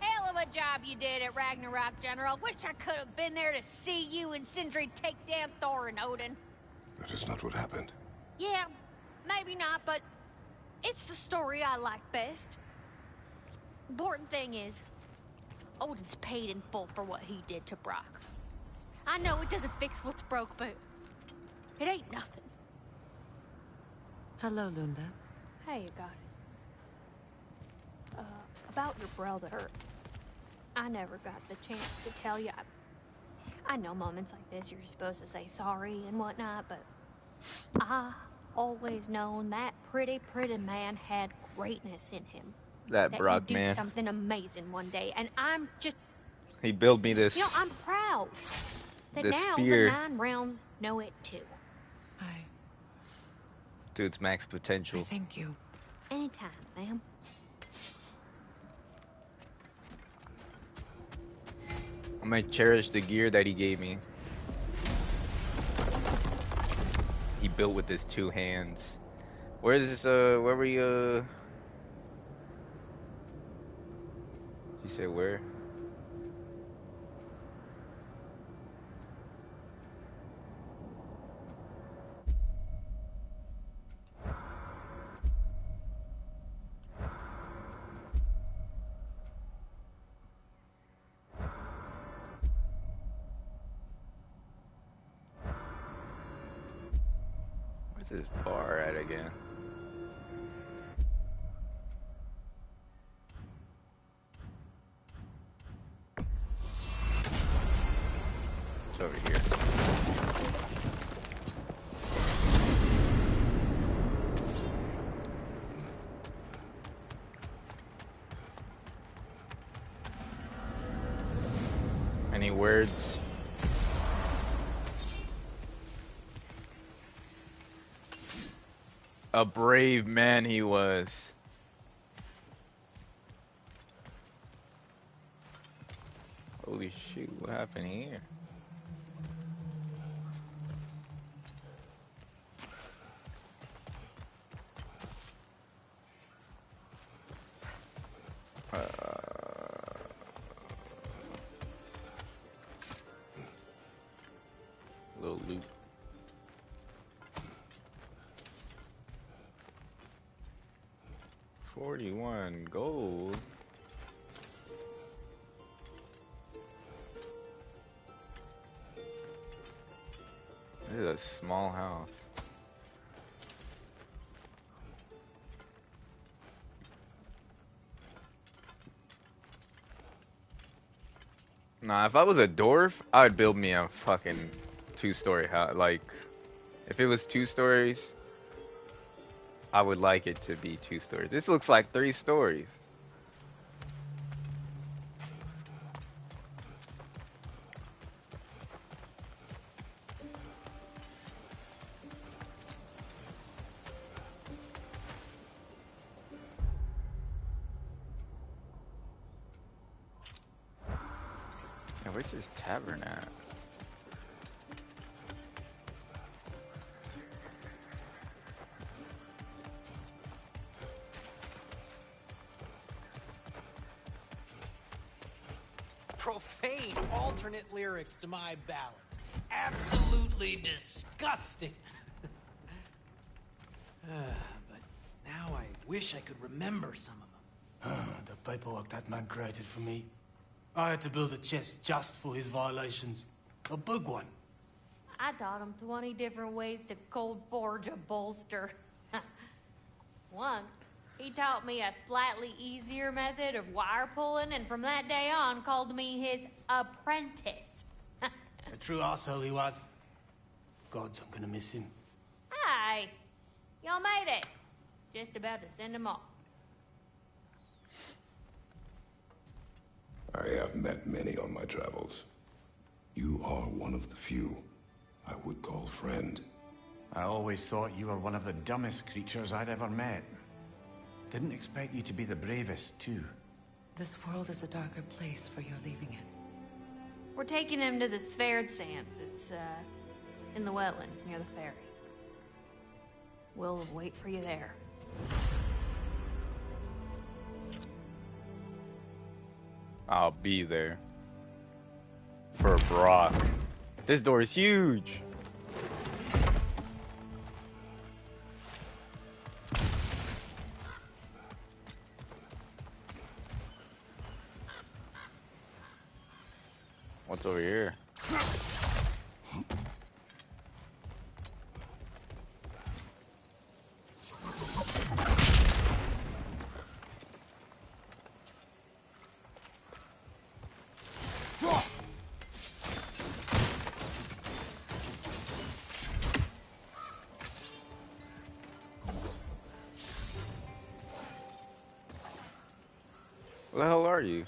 Hell of a job you did at Ragnarok, General. Wish I could have been there to see you and Sindri take down Thor and Odin. That is not what happened. Yeah, maybe not, but it's the story I like best. Important thing is, Odin's paid in full for what he did to Brock. I know it doesn't fix what's broke, but it ain't nothing. Hello, Lunda. Hey, goddess. About your brother, I never got the chance to tell you. I know moments like this you're supposed to say sorry and whatnot, but I always known that pretty man had greatness in him. That Brock he'd do man. something amazing one day, and I'm just, He built me this. you know, I'm proud that This now spear. the Nine Realms know it too. To its max potential. Thank you. Anytime, ma'am. I'm gonna cherish the gear that he gave me. He built with his 2 hands. Where is this, where were you, You said where? Where's this bar at again? It's over here. Any words? A brave man he was. Holy shoot, what happened here? Little loot. $41 gold. This is a small house. Nah, if I was a dwarf, I would build me a fucking 2-story house. Like, if it was 2 stories, I would like it to be 2 stories. This looks like 3 stories. Yeah, where's this tavern at? Profane alternate lyrics to my ballads. Absolutely disgusting. But now I wish I could remember some of them. The paperwork that man created for me. I had to build a chest just for his violations. A big one. I taught him 20 different ways to cold forge a bolster. Once, he taught me a slightly easier method of wire pulling, and from that day on called me his apprentice. A true asshole he was. Gods, I'm gonna miss him. Hi, y'all made it. Just about to send him off. I have met many on my travels. You are one of the few I would call friend. I always thought you were one of the dumbest creatures I'd ever met. Didn't expect you to be the bravest, too. This world is a darker place for your leaving it. We're taking him to the Sphaired Sands. It's, in the wetlands near the ferry. We'll wait for you there. I'll be there. For Brock. This door is huge. What's over here? Where the hell are you?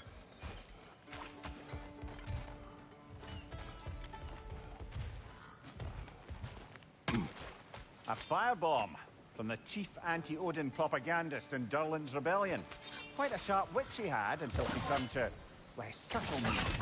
A firebomb from the chief anti-Odin propagandist in Durlin's rebellion. Quite a sharp wit she had until she turned to less subtle means.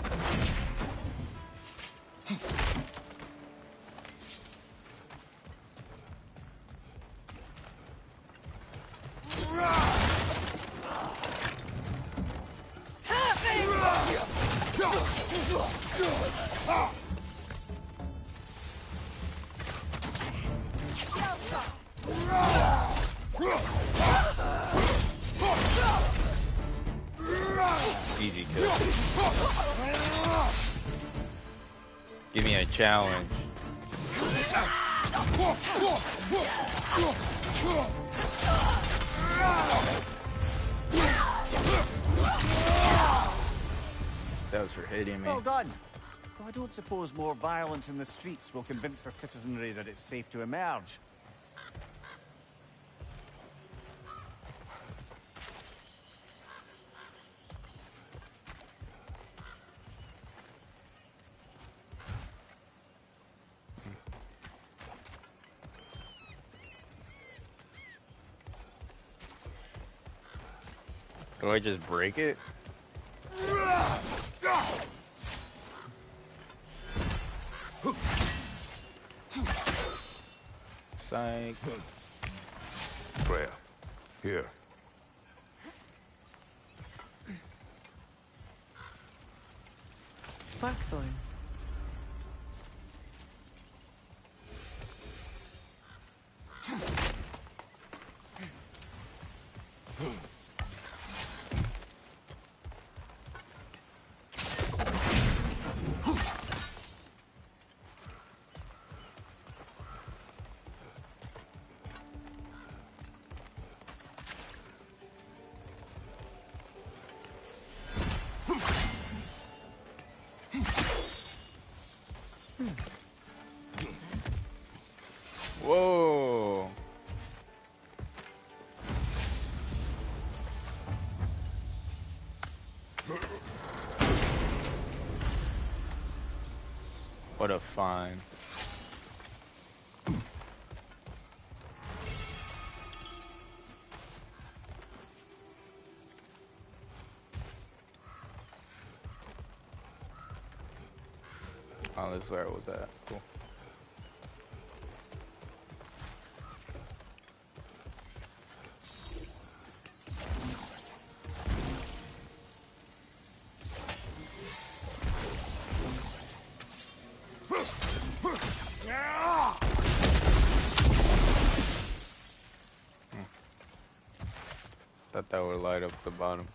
Easy kill. Give me a challenge. That was for hitting me. Well done. Though I don't suppose more violence in the streets will convince the citizenry that it's safe to emerge. Do I just break it? Psych. Freya, here. Sparkthorn. Whoa. What a find. Oh, this is where it was at. Cool. Thought that would light up the bottom.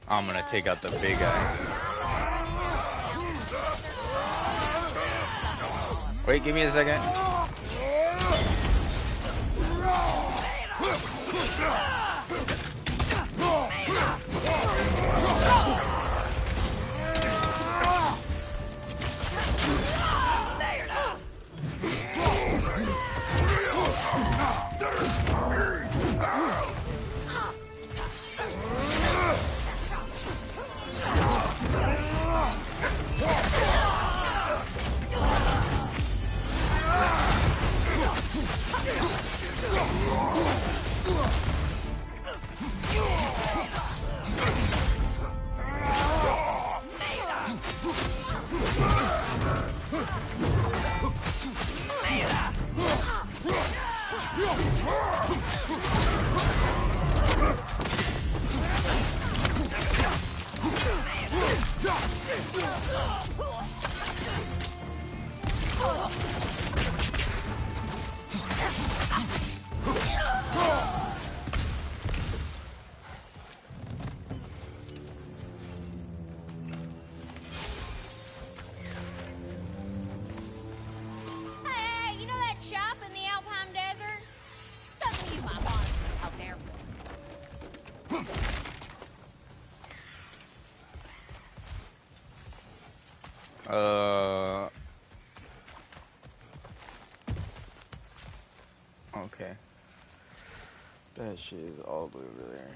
I'm gonna take out the big guy. Wait, give me a second. Hey, you know that shop in the Alpine Desert? Something you might want out there. Okay. That shit is all the way over there.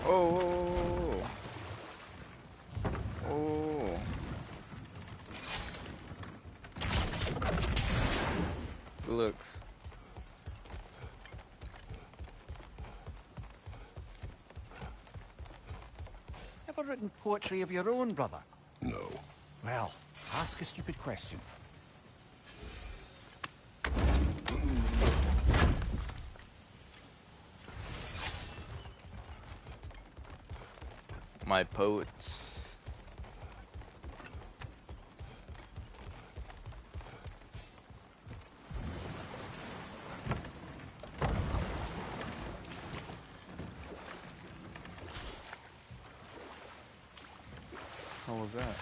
Oh. Oh. Looks. Ever written poetry of your own, brother? No. Well, ask a stupid question. My poets. What was that?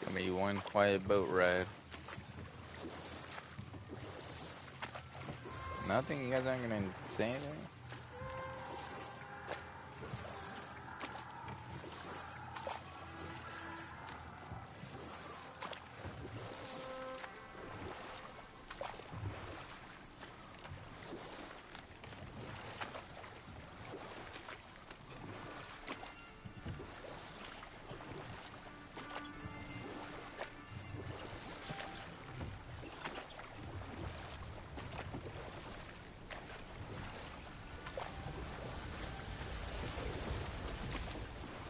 Give me one quiet boat ride. Nothing? You guys aren't gonna say anything?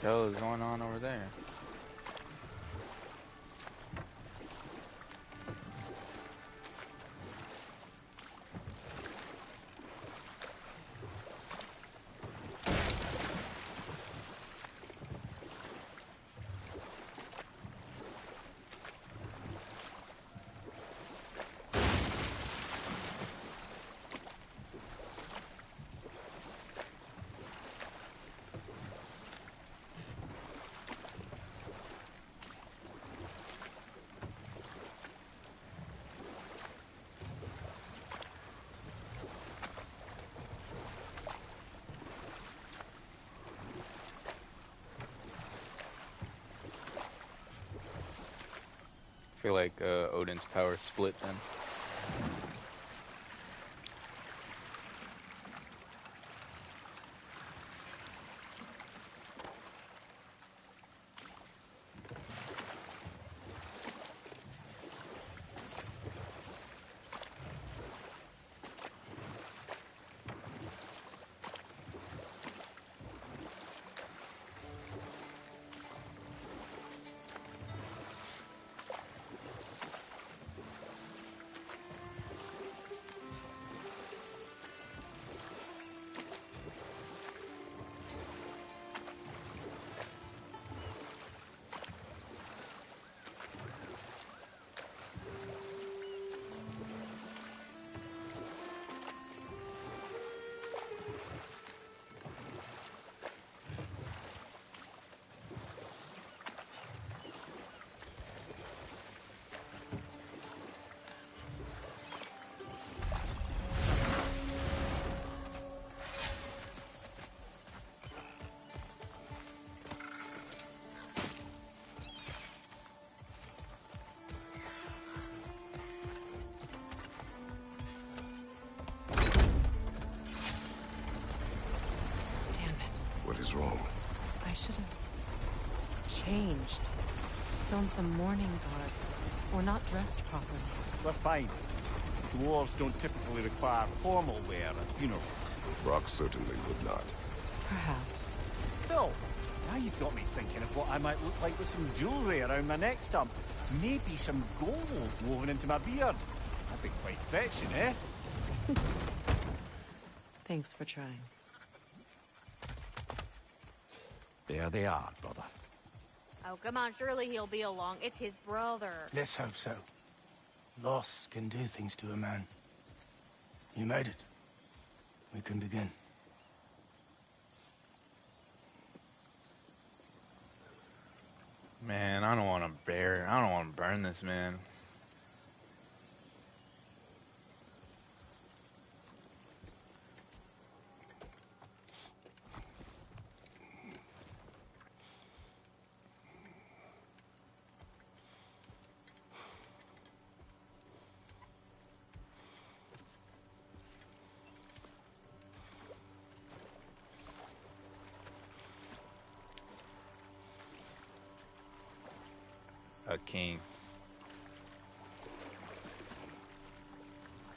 What the hell is going on over there? I feel like Odin's power split then. changed. Sewn some mourning garb, or not dressed properly. We're fine. Dwarves don't typically require formal wear at funerals. Brock certainly would not. Perhaps. Still, now you've got me thinking of what I might look like with some jewellery around my neck stump. Maybe some gold woven into my beard. That'd be quite fetching, eh? Thanks for trying. There they are, brother. Oh, come on, surely he'll be along. It's his brother. Let's hope so. Loss can do things to a man. You made it. We can begin. Man, I don't want to burn this, man. A king.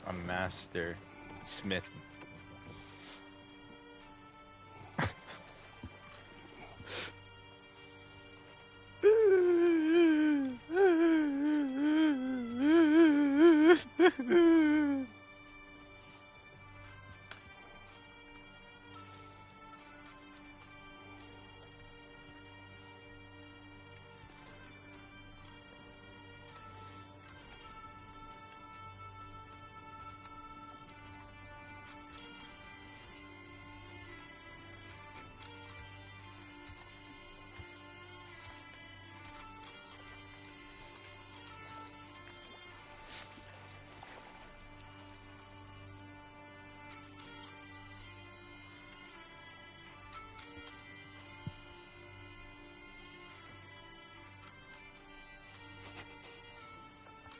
A master smith.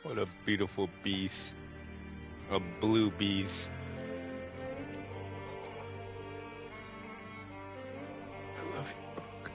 What a beautiful beast. A blue beast. I love you, Brooke.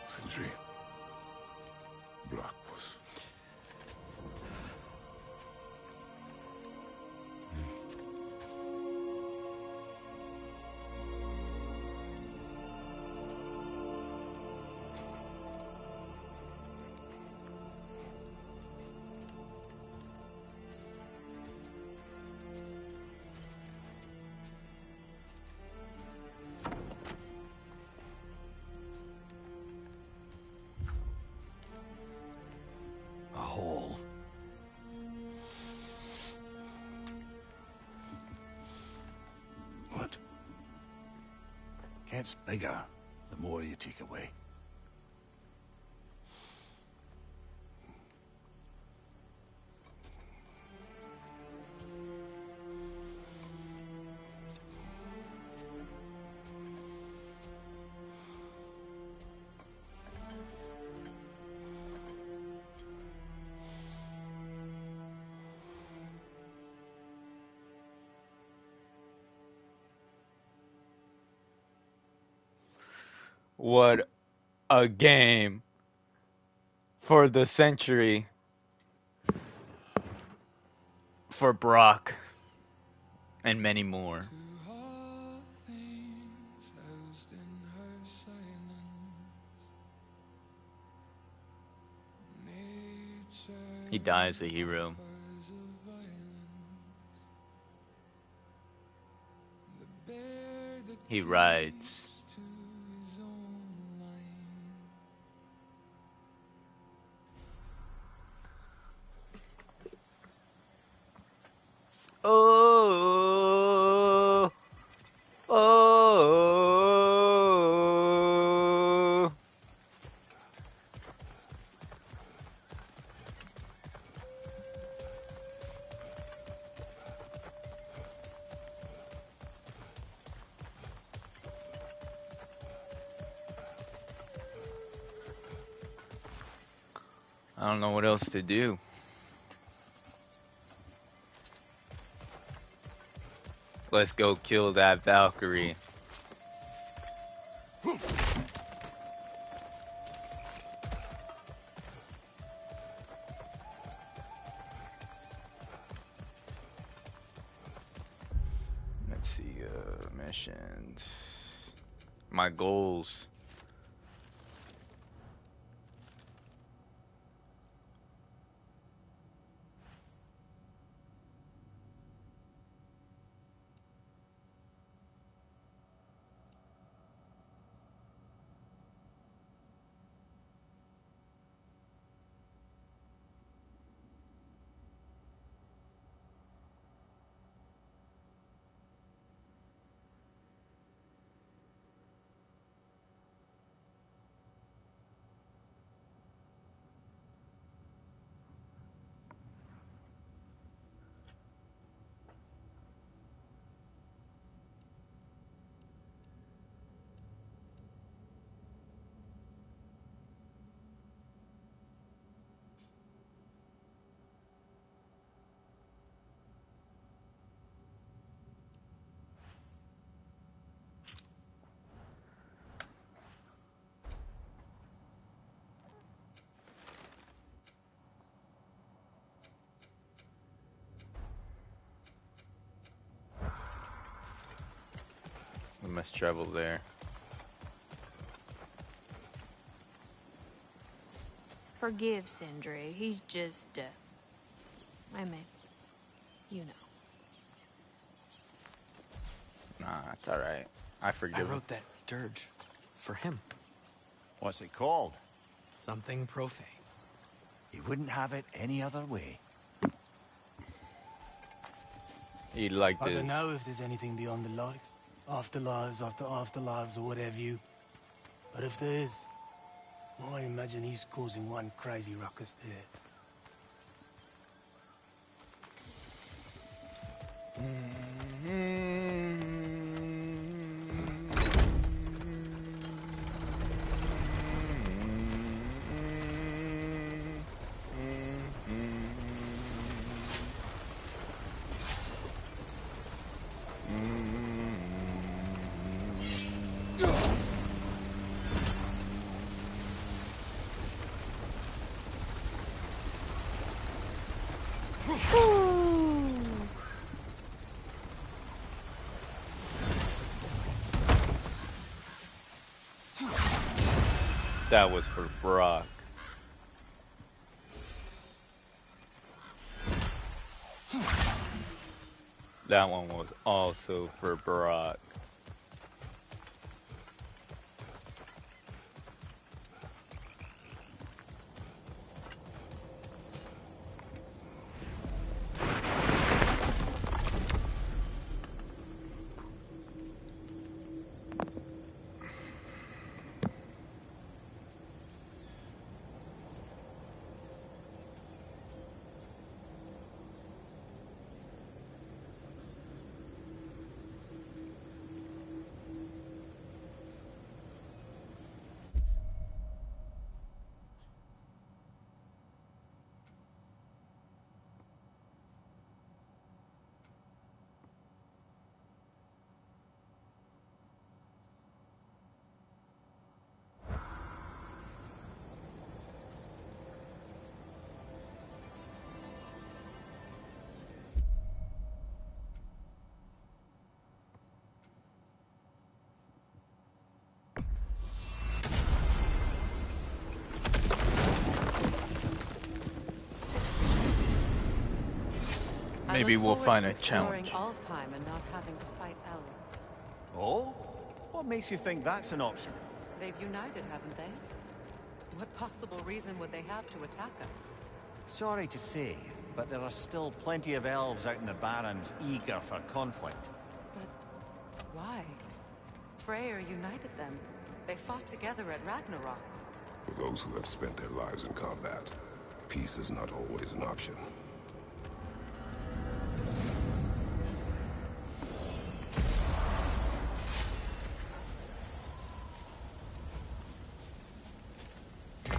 Sindri. Brock was... Gets bigger the more you take away. What a game for the century for Brock and many more. He dies a hero. He rides. Oh, oh. I don't know what else to do. Let's go kill that Valkyrie. Let's see, missions. My goals. We must travel there. Forgive Sindri. He's just, I mean, you know. Nah, it's alright. I forgive him. I wrote that dirge for him. What's it called? Something profane. He wouldn't have it any other way. He like I this. don't know if there's anything beyond the light. Afterlives after afterlives or whatever you. But if there is, I imagine he's causing one crazy ruckus there. That was for Brock. That one was also for Brock. Maybe we'll find a exploring challenge. Alfheim and not having to fight elves. Oh? What makes you think that's an option? They've united, haven't they? What possible reason would they have to attack us? Sorry to say, but there are still plenty of elves out in the Barrens eager for conflict. But why? Freyr united them. They fought together at Ragnarok. For those who have spent their lives in combat, peace is not always an option.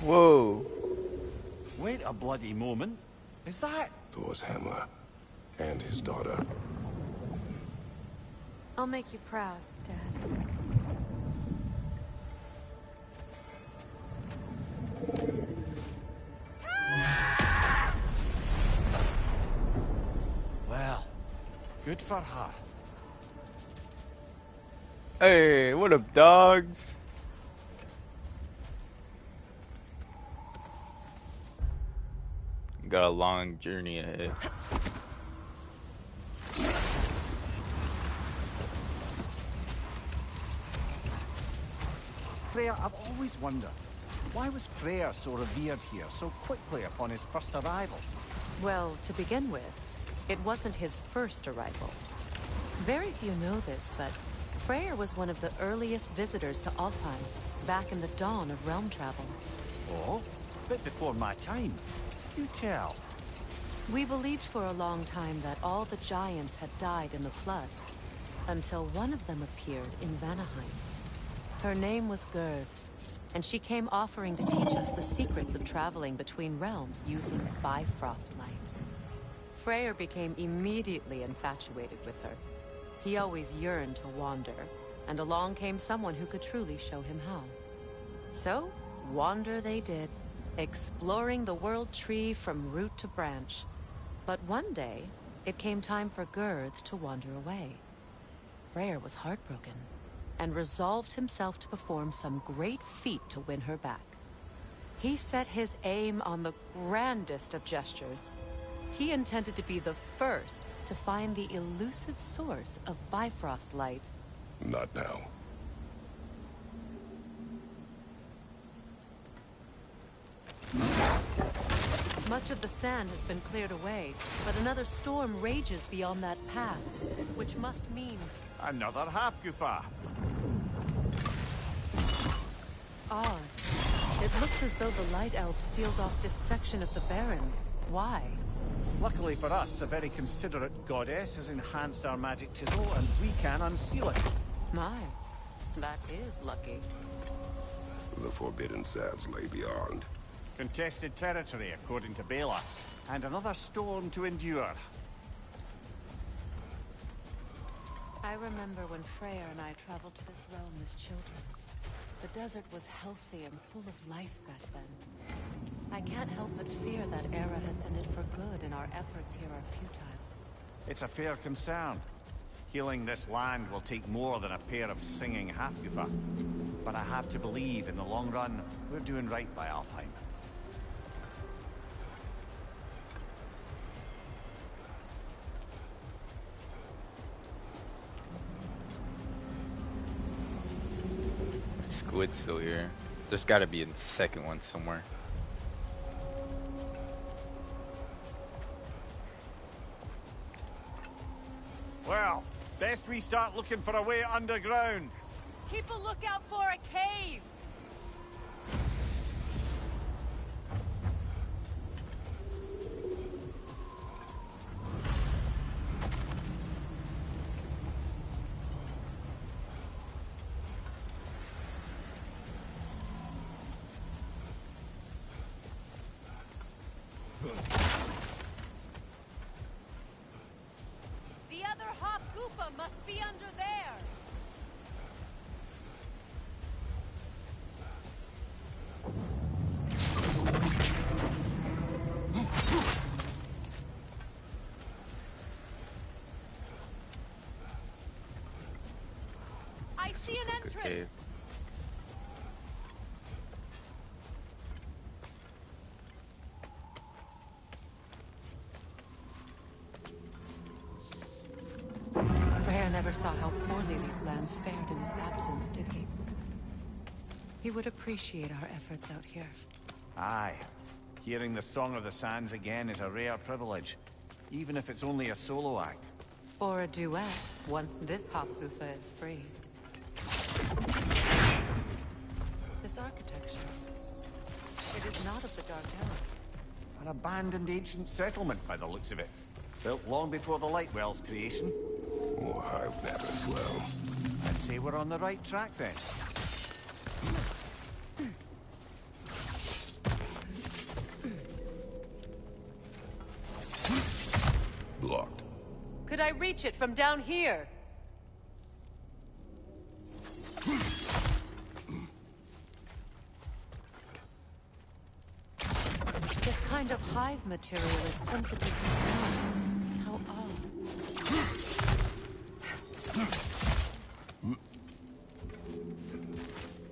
Whoa. Wait a bloody moment. Is that... Thor's hammer. And his daughter. I'll make you proud, Dad. Well, good for her. Hey, what up, dogs? Got a long journey ahead. Freya, I've always wondered, why was Freyr so revered here so quickly upon his first arrival? Well, to begin with, it wasn't his first arrival. Very few know this, but Freyr was one of the earliest visitors to Alfheim, back in the dawn of realm travel. Oh, a bit before my time. You tell. We believed for a long time that all the giants had died in the flood, until one of them appeared in Vanaheim. Her name was Gerd, and she came offering to teach us the secrets of traveling between realms using Bifrost light. Freyr became immediately infatuated with her. He always yearned to wander, and along came someone who could truly show him how. So, wander they did, exploring the world tree from root to branch. But one day, it came time for Gerd to wander away. Freyr was heartbroken, and resolved himself to perform some great feat to win her back. He set his aim on the grandest of gestures. He intended to be the first to find the elusive source of Bifrost light. Not now. Much of the sand has been cleared away, but another storm rages beyond that pass, which must mean... Another half-goofer. Odd. It looks as though the Light Elves sealed off this section of the Barrens. Why? Luckily for us, a very considerate goddess has enhanced our magic chisel, and we can unseal it. My, that is lucky. The Forbidden Sands lay beyond. Contested territory, according to Bela, and another storm to endure. I remember when Freyr and I traveled to this realm as children. The desert was healthy and full of life back then. I can't help but fear that era has ended for good and our efforts here are futile. It's a fair concern. Healing this land will take more than a pair of singing half-goofer. But I have to believe, in the long run, we're doing right by Alfheim. Squid's still here. There's gotta be a second one somewhere. Well, best we start looking for a way underground. Keep a lookout for a cave! The other Hop-Goofa must be under there! I see an entrance! never saw how poorly these lands fared in his absence, did he? He would appreciate our efforts out here. Aye. Hearing the Song of the Sands again is a rare privilege, even if it's only a solo act. Or a duet, once this Hofgufa is free. This architecture, it is not of the Dark Elves. An abandoned ancient settlement by the looks of it. Built long before the Lightwell's creation. More hive that as well. I'd say we're on the right track then. Blocked. Could I reach it from down here? This kind of hive material is sensitive to sound. How odd.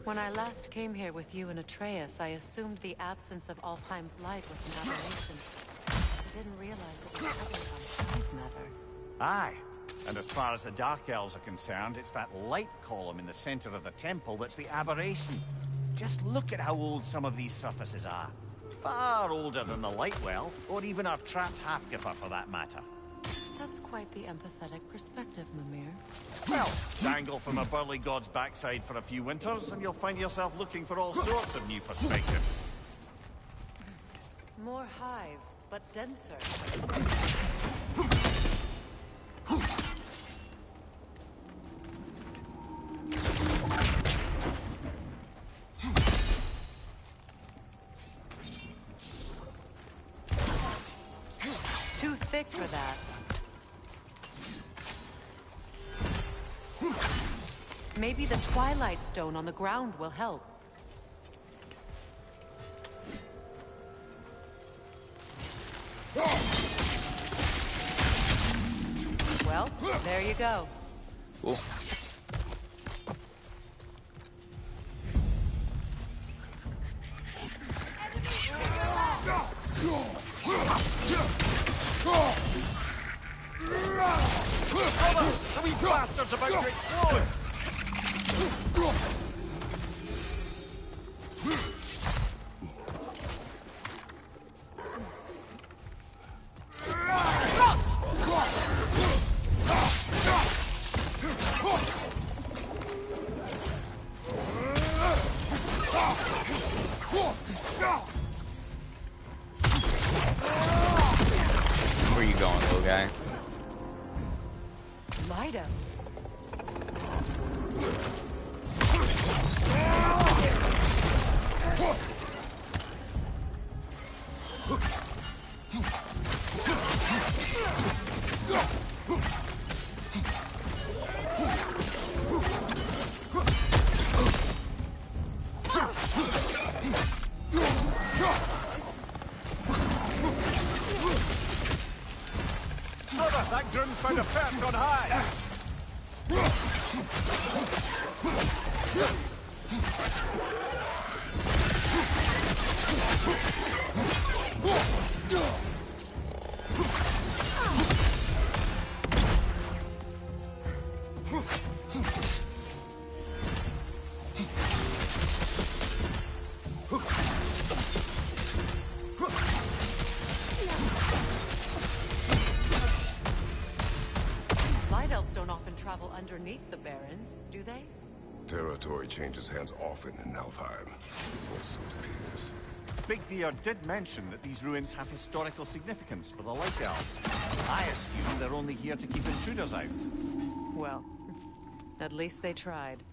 When I last came here with you and Atreus, I assumed the absence of Alfheim's light was an aberration. I didn't realize it was covered by hive matter. Aye. And as far as the Dark Elves are concerned, it's that light column in the center of the temple that's the aberration. Just look at how old some of these surfaces are. Far older than the Lightwell, or even our trapped Hafgifer for that matter. That's quite the empathetic perspective, Mimir. Well, dangle from a burly god's backside for a few winters, and you'll find yourself looking for all sorts of new perspectives. More hive, but denser. Too thick for that. Maybe the Twilight Stone on the ground will help. Well, there you go. Cool. The wee bastard's about to explode! Where you going, little guy? Light Elves. Brother, that groom found a perch on high! Light Elves don't often travel underneath the Barrens, do they? Territory changes hands often in Alfheim. Or so it appears. Big Veer did mention that these ruins have historical significance for the Light Elves. I assume they're only here to keep intruders out. Well, at least they tried.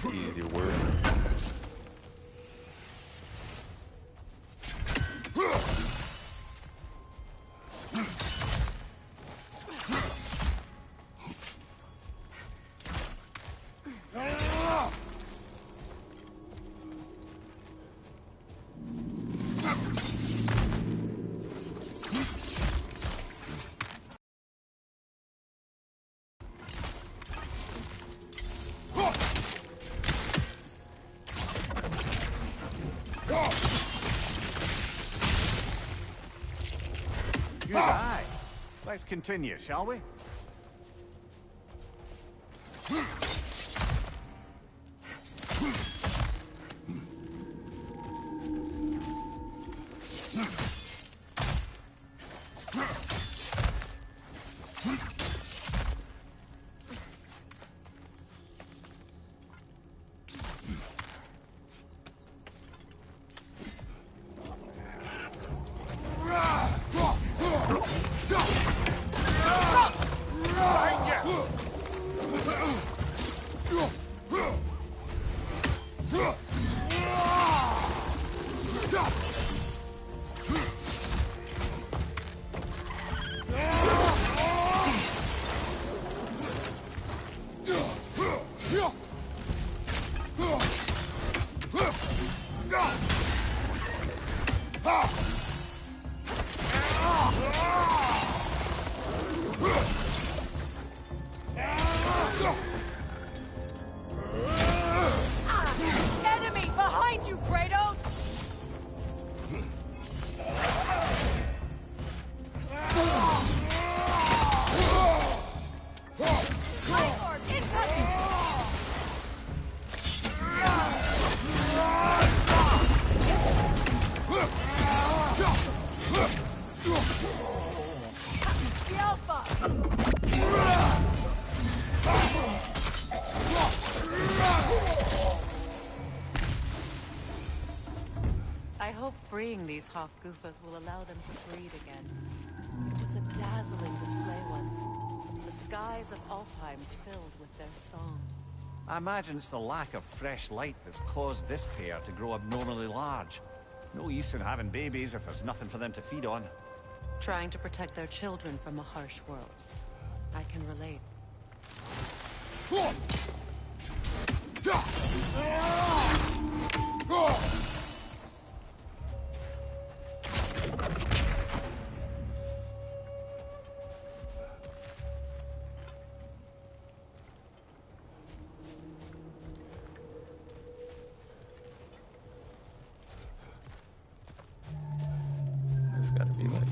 Easy work. Good eye. Let's continue, shall we? Enemy behind you, Kratos! Light Lord, incoming! The Alpha! I hope freeing these Hofgufas will allow them to breed again. It was a dazzling display once. The skies of Alfheim filled with their song. I imagine it's the lack of fresh light that's caused this pair to grow abnormally large. No use in having babies if there's nothing for them to feed on. Trying to protect their children from a harsh world. I can relate. There's gotta be like.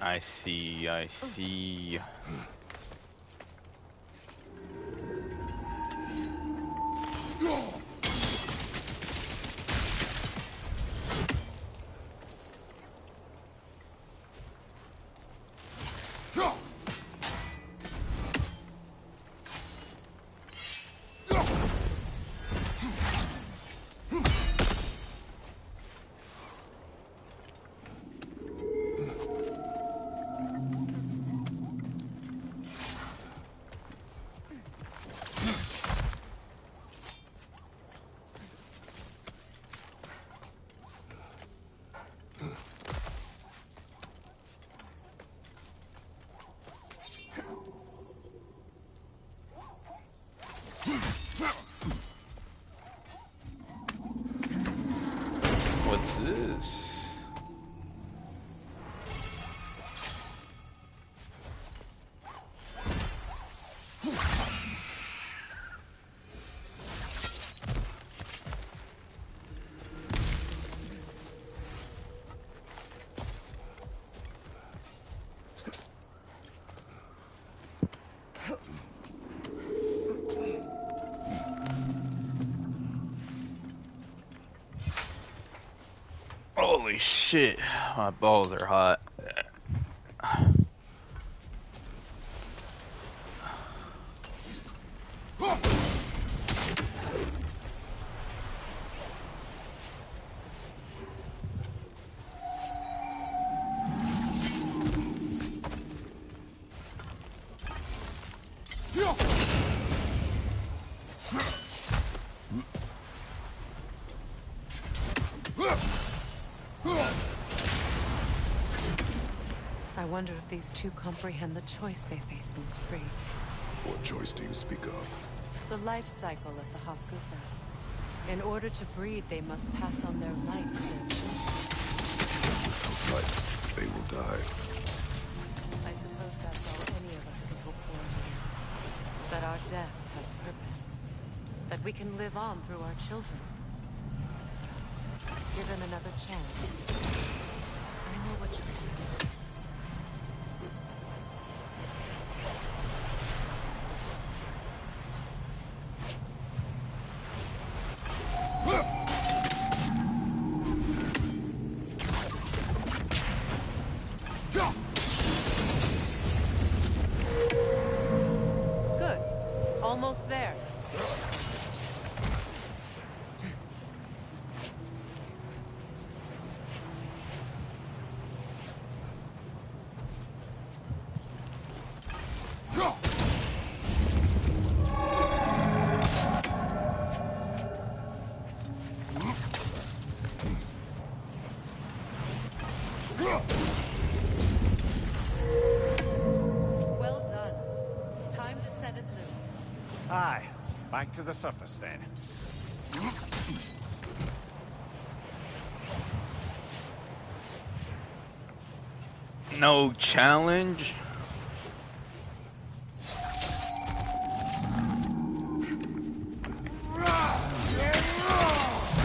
I see, I see. What's this? Holy shit, my balls are hot. I wonder if these two comprehend the choice they face once free. What choice do you speak of? The life cycle of the Hofgufa. In order to breed, they must pass on their light to their children. Without light, they will die. I suppose that's all any of us can hope for in the end. That our death has purpose. That we can live on through our children. Given another chance, I know what you're saying. Good. Almost there. Well done. Time to set it loose. Aye. Back to the surface then. No challenge?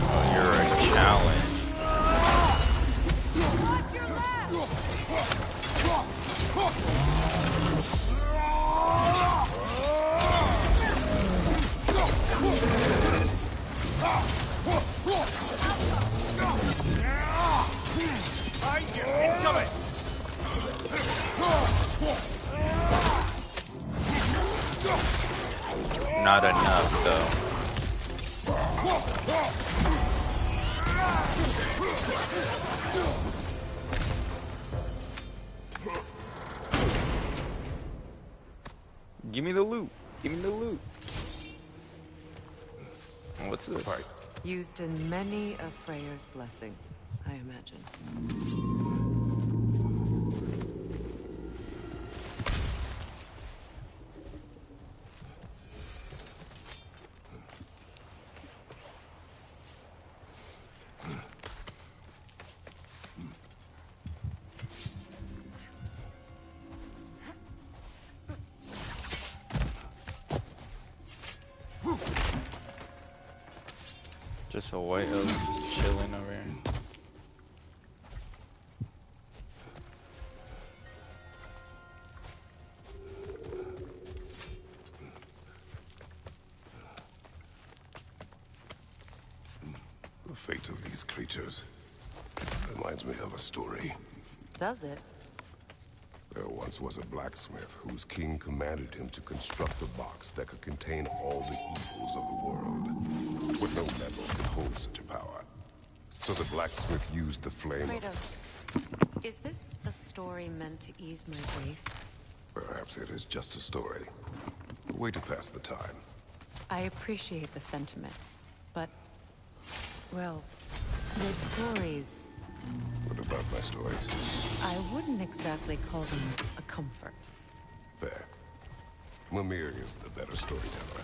Oh, you're a challenge. Not enough, though. Give me the loot. Give me the loot. What's this? Used in many of Freyr's blessings, I imagine. Just a white oak chilling over here. The fate of these creatures reminds me of a story. Does it? There once was a blacksmith whose king commanded him to construct a box that could contain all the evils of the world. But no metal could hold such a power. So the blacksmith used the flame Kratos, is this a story meant to ease my grief? Perhaps it is just a story. A way to pass the time. I appreciate the sentiment, but, well, your stories... What about my stories? I wouldn't exactly call them a comfort. Fair. Mimir is the better storyteller.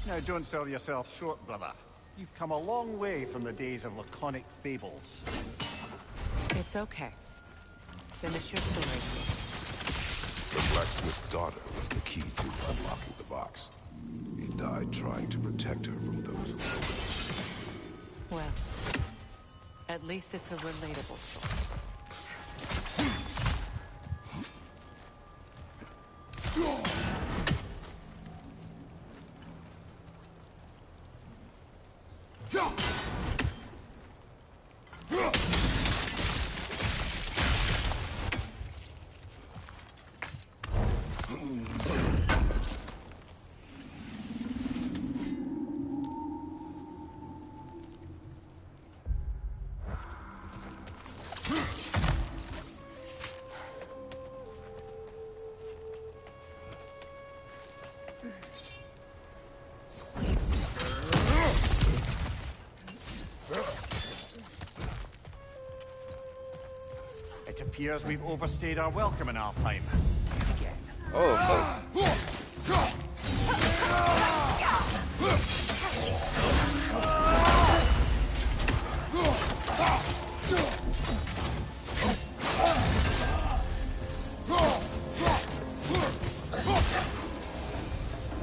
Now don't sell yourself short, brother. You've come a long way from the days of laconic fables. It's okay. Finish your story. The blacksmith's daughter was the key to unlocking the box. He died trying to protect her from those who opened it. Well, at least it's a relatable story. appears we've overstayed our welcome in Alfheim. Yet again. Oh,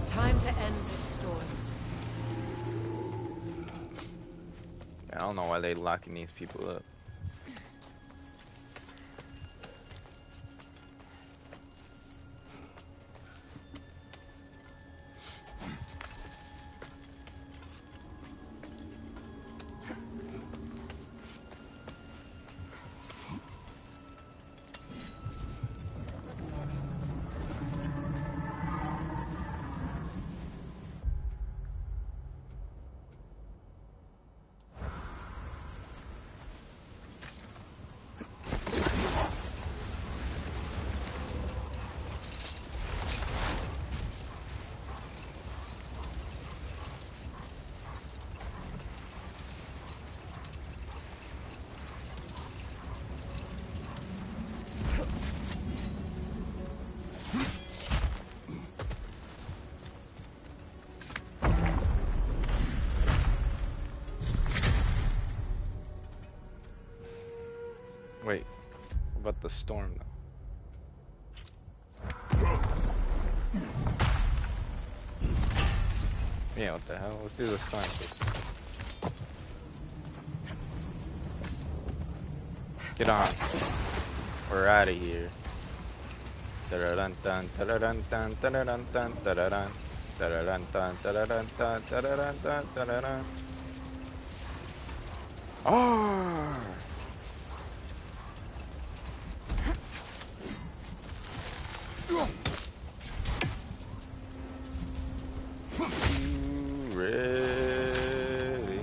Time to end this story. I don't know why they locking these people up. Wait, what about the storm though? Yeah, what the hell? Let's do the storm first. Get on. We're out of here. Ta-da-dun dun, ta-da-dun dun, ta-da-dun dun, ta-da-dun. Ta-da-dun dun, ta-da-dun dun, ta-da-dun dun, ta-da-dun. Oh! Ready?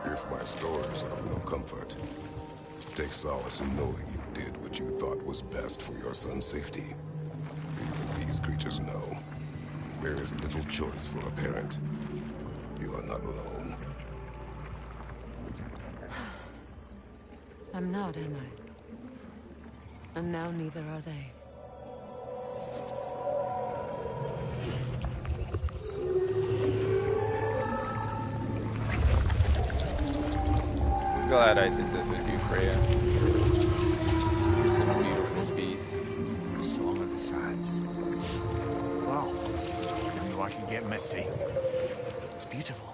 If my stories are of no comfort, take solace in knowing you did what you thought was best for your son's safety. Even these creatures know there is little choice for a parent. You are not alone. I'm not, am I? And now neither are they. I'm glad I did this with you, Freya. Some beautiful beast. Song of the Sands. Wow. Didn't know I could get misty. It's beautiful.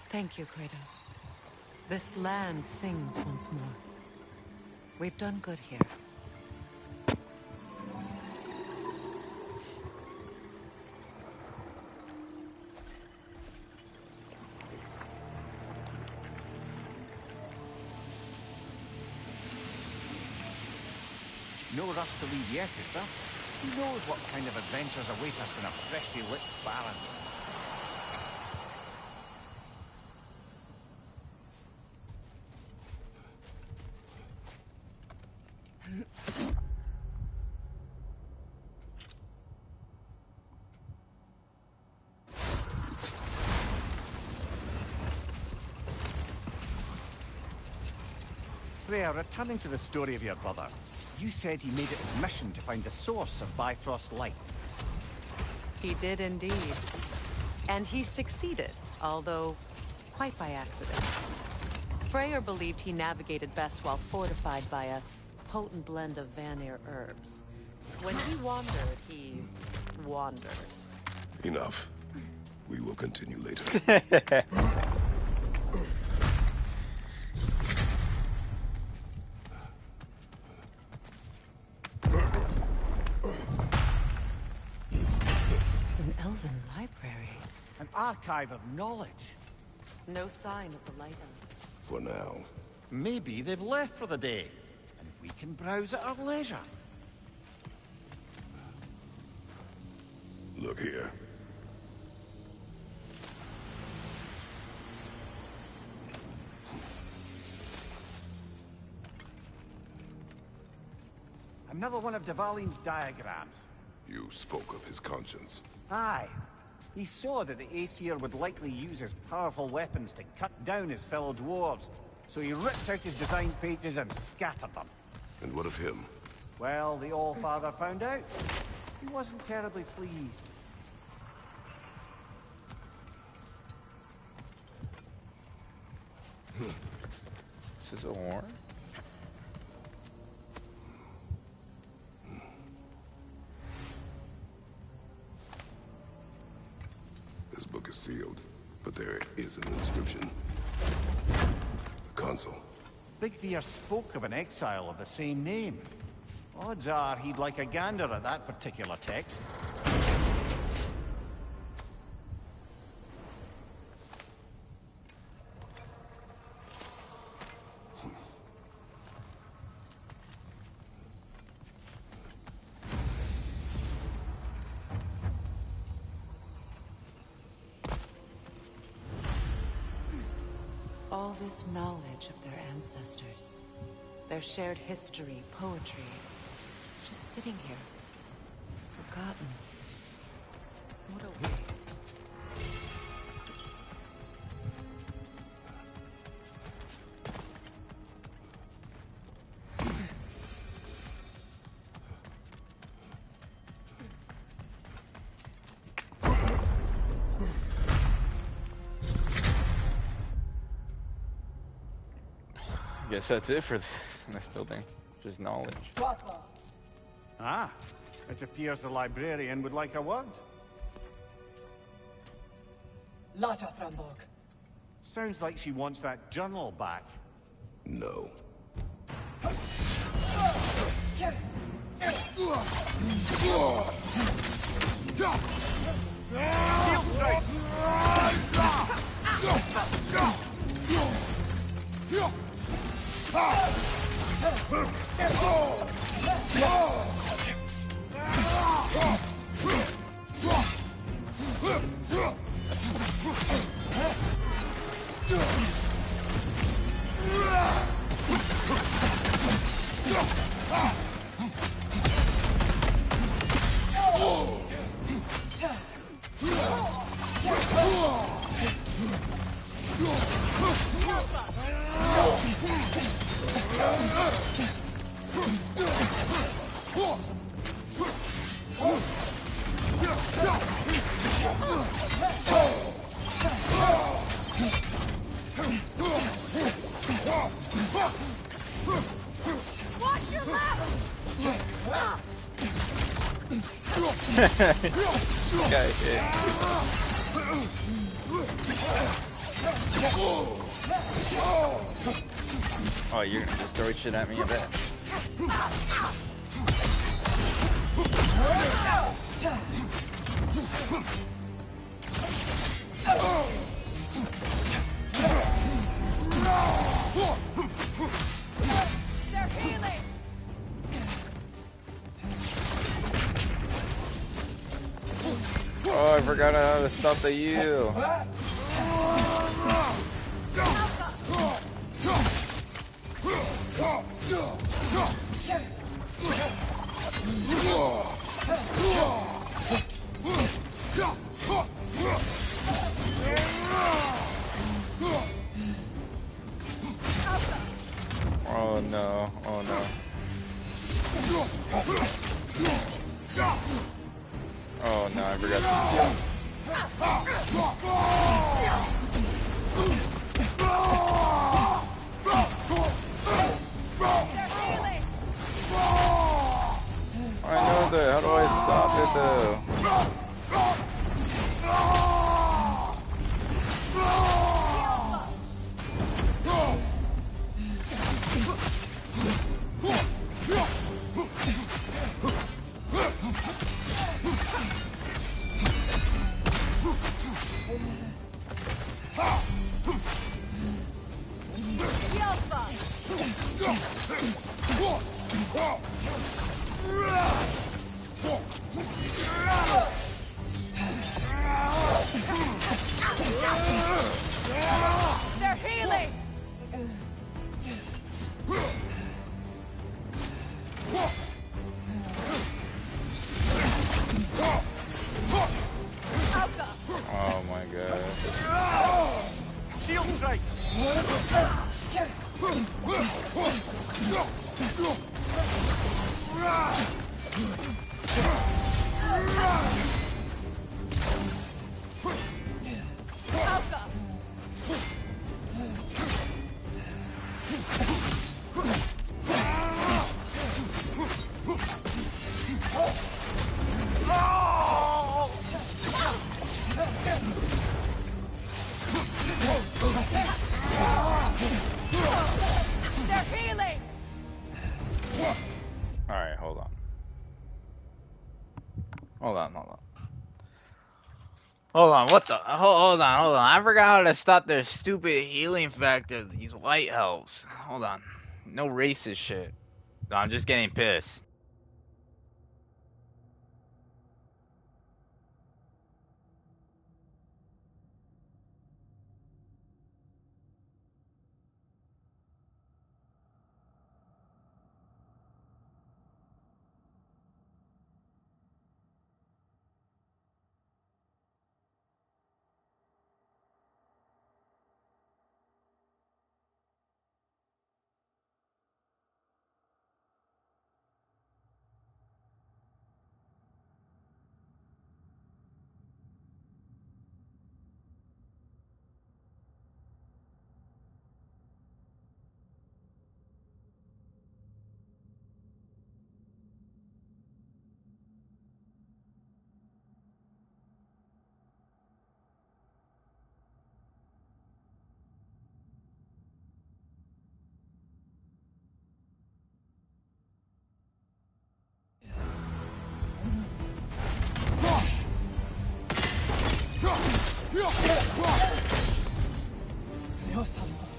Thank you, Kratos. This land sings once more. We've done good here. No rush to leave yet, is there? Who knows what kind of adventures await us in our freshly lit barrens? Freya, returning to the story of your brother, you said he made it his mission to find the source of Bifrost light. He did indeed. And he succeeded, although quite by accident. Freyr believed he navigated best while fortified by a potent blend of Vanir herbs. When he wandered. Enough. We will continue later. An elven library. An archive of knowledge. No sign of the Light Elves. For now. Maybe they've left for the day. And We can browse at our leisure. Look here. Another one of Dvalin's diagrams. You spoke of his conscience. Aye. He saw that the Aesir would likely use his powerful weapons to cut down his fellow dwarves, so he ripped out his design pages and scattered them. And what of him? Well, the Allfather found out. He wasn't terribly pleased. This is a war? This book is sealed, but there is an inscription. The console. Big Veer spoke of an exile of the same name. Odds are he'd like a gander at that particular text. All this knowledge of their ancestors, their shared history, poetry, just sitting here, forgotten. What a waste. Guess that's it for this building. Just knowledge. Ah, it appears the librarian would like a word. Lata Framborg. Sounds like she wants that journal back. No. Watch your left! Guy shit. Oh, you're gonna just throw shit at me, I bet. They're healing! Oh, I forgot how to stop the U. Oh no, oh no. Oh no, I forgot I know that. How do I stop it though? Yelpa! Oh my god. Shield strike! They're healing! Alright, hold on. Hold on, hold on. Hold on, what the? Hold on, hold on. I forgot how to stop their stupid healing factor, these white elves. Hold on. No racist shit. No, I'm just getting pissed.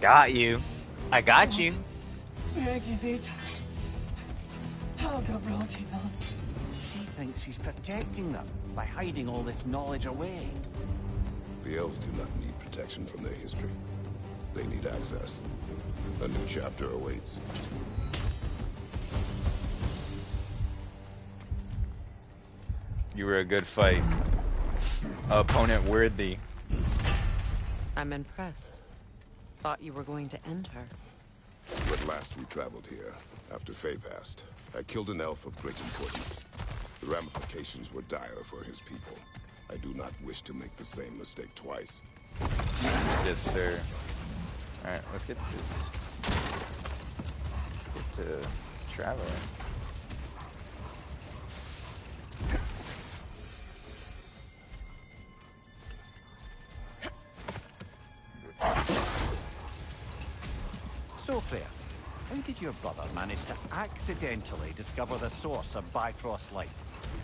Got you. I got you. She thinks she's protecting them by hiding all this knowledge away. The elves do not need protection from their history. They need access. A new chapter awaits. You were a good fight. Opponent worthy. I'm impressed. Thought you were going to end her. At last we traveled here, after Faye passed. I killed an elf of great importance. The ramifications were dire for his people. I do not wish to make the same mistake twice. Yes, sir. Alright, let's get this. Get to traveling. So, Freya, how did your brother manage to accidentally discover the source of Bifrost light?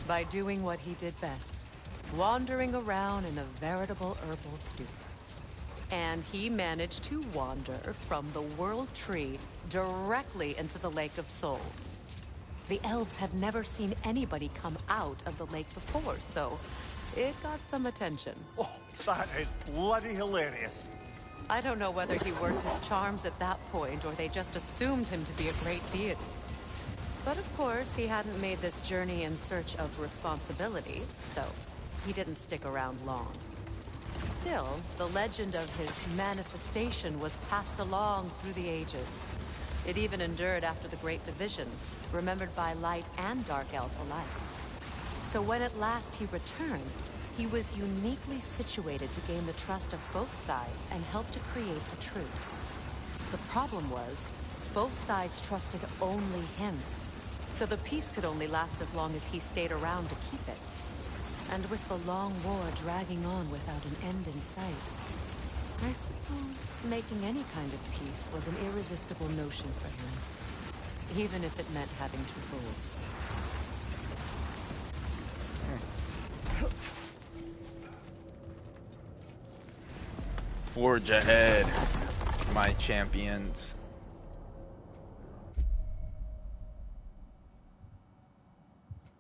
By doing what he did best. Wandering around in a veritable herbal stupor. And he managed to wander from the World Tree directly into the Lake of Souls. The elves had never seen anybody come out of the lake before, so it got some attention. Oh, that is bloody hilarious. I don't know whether he worked his charms at that point or they just assumed him to be a great deity. But of course, he hadn't made this journey in search of responsibility, so he didn't stick around long. Still, the legend of his manifestation was passed along through the ages. It even endured after the Great Division, remembered by Light and Dark Elf alike. So when at last he returned, he was uniquely situated to gain the trust of both sides and help to create a truce. The problem was, both sides trusted only him. So the peace could only last as long as he stayed around to keep it. And with the long war dragging on without an end in sight, I suppose making any kind of peace was an irresistible notion for him. Even if it meant having to rule. Forge ahead, my champions.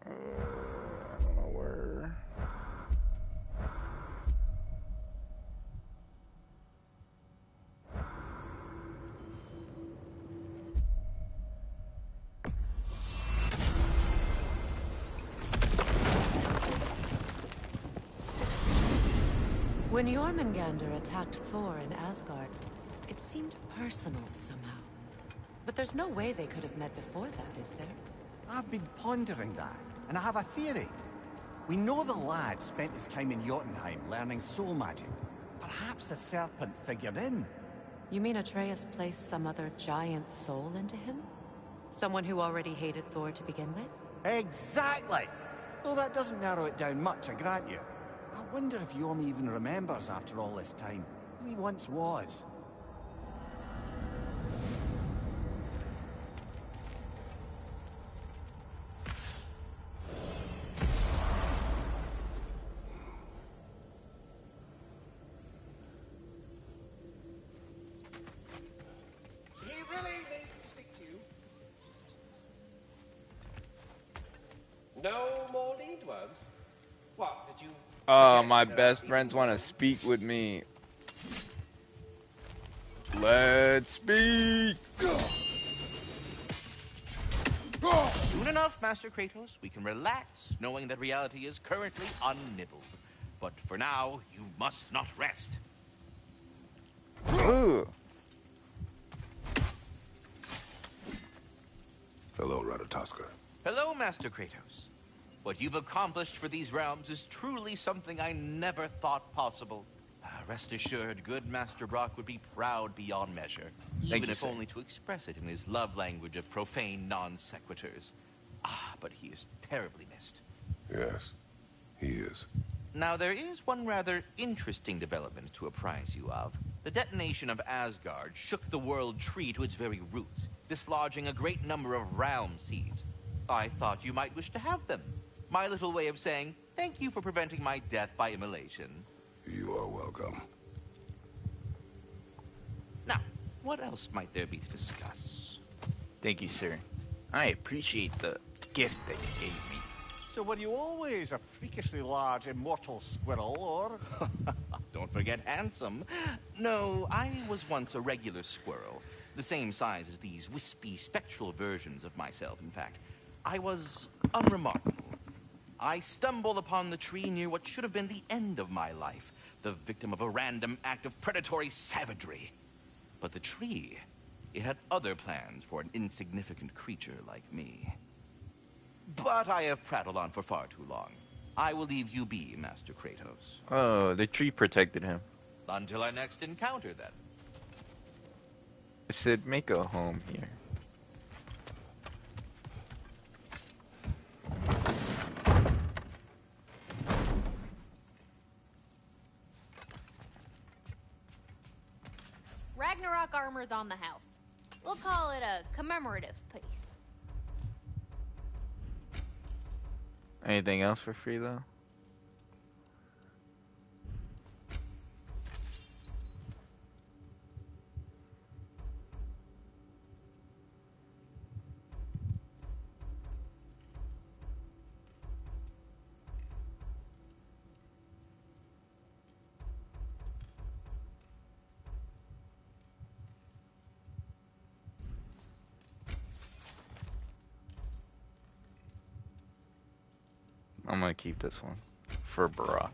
I don't know where. When Jormungandr attacked Thor in Asgard, it seemed personal somehow. But there's no way they could have met before that, is there? I've been pondering that, and I have a theory. We know the lad spent his time in Jotunheim learning soul magic. Perhaps the serpent figured in. You mean Atreus placed some other giant soul into him? Someone who already hated Thor to begin with? Exactly! Though that doesn't narrow it down much, I grant you. I wonder if Jorm even remembers after all this time who he once was. He really needs to speak to you. No more lead ones? What, did you... Oh, my best friends want to speak with me. Let's speak! Soon enough, Master Kratos, we can relax, knowing that reality is currently unnibbled. But for now, you must not rest. Ooh. Hello, Ratatoskr. Hello, Master Kratos. What you've accomplished for these realms is truly something I never thought possible. Rest assured, good Master Brock would be proud beyond measure, even if only to express it in his love language of profane non-sequiturs. But he is terribly missed. Yes, he is. Now, there is one rather interesting development to apprise you of. The detonation of Asgard shook the world tree to its very roots, dislodging a great number of realm seeds. I thought you might wish to have them. My little way of saying, thank you for preventing my death by immolation. You are welcome. Now, what else might there be to discuss? Thank you, sir. I appreciate the gift that you gave me. So were you always a freakishly large immortal squirrel, or...? Don't forget handsome. No, I was once a regular squirrel. The same size as these wispy, spectral versions of myself, in fact. I was unremarkable. I stumbled upon the tree near what should have been the end of my life, the victim of a random act of predatory savagery. But the tree, it had other plans for an insignificant creature like me. But I have prattled on for far too long. I will leave you be, Master Kratos. Oh, the tree protected him. Until our next encounter, then. It said, make a home here. Ragnarok armor's on the house. We'll call it a commemorative piece. Anything else for free, though? I'm gonna keep this one for Barack.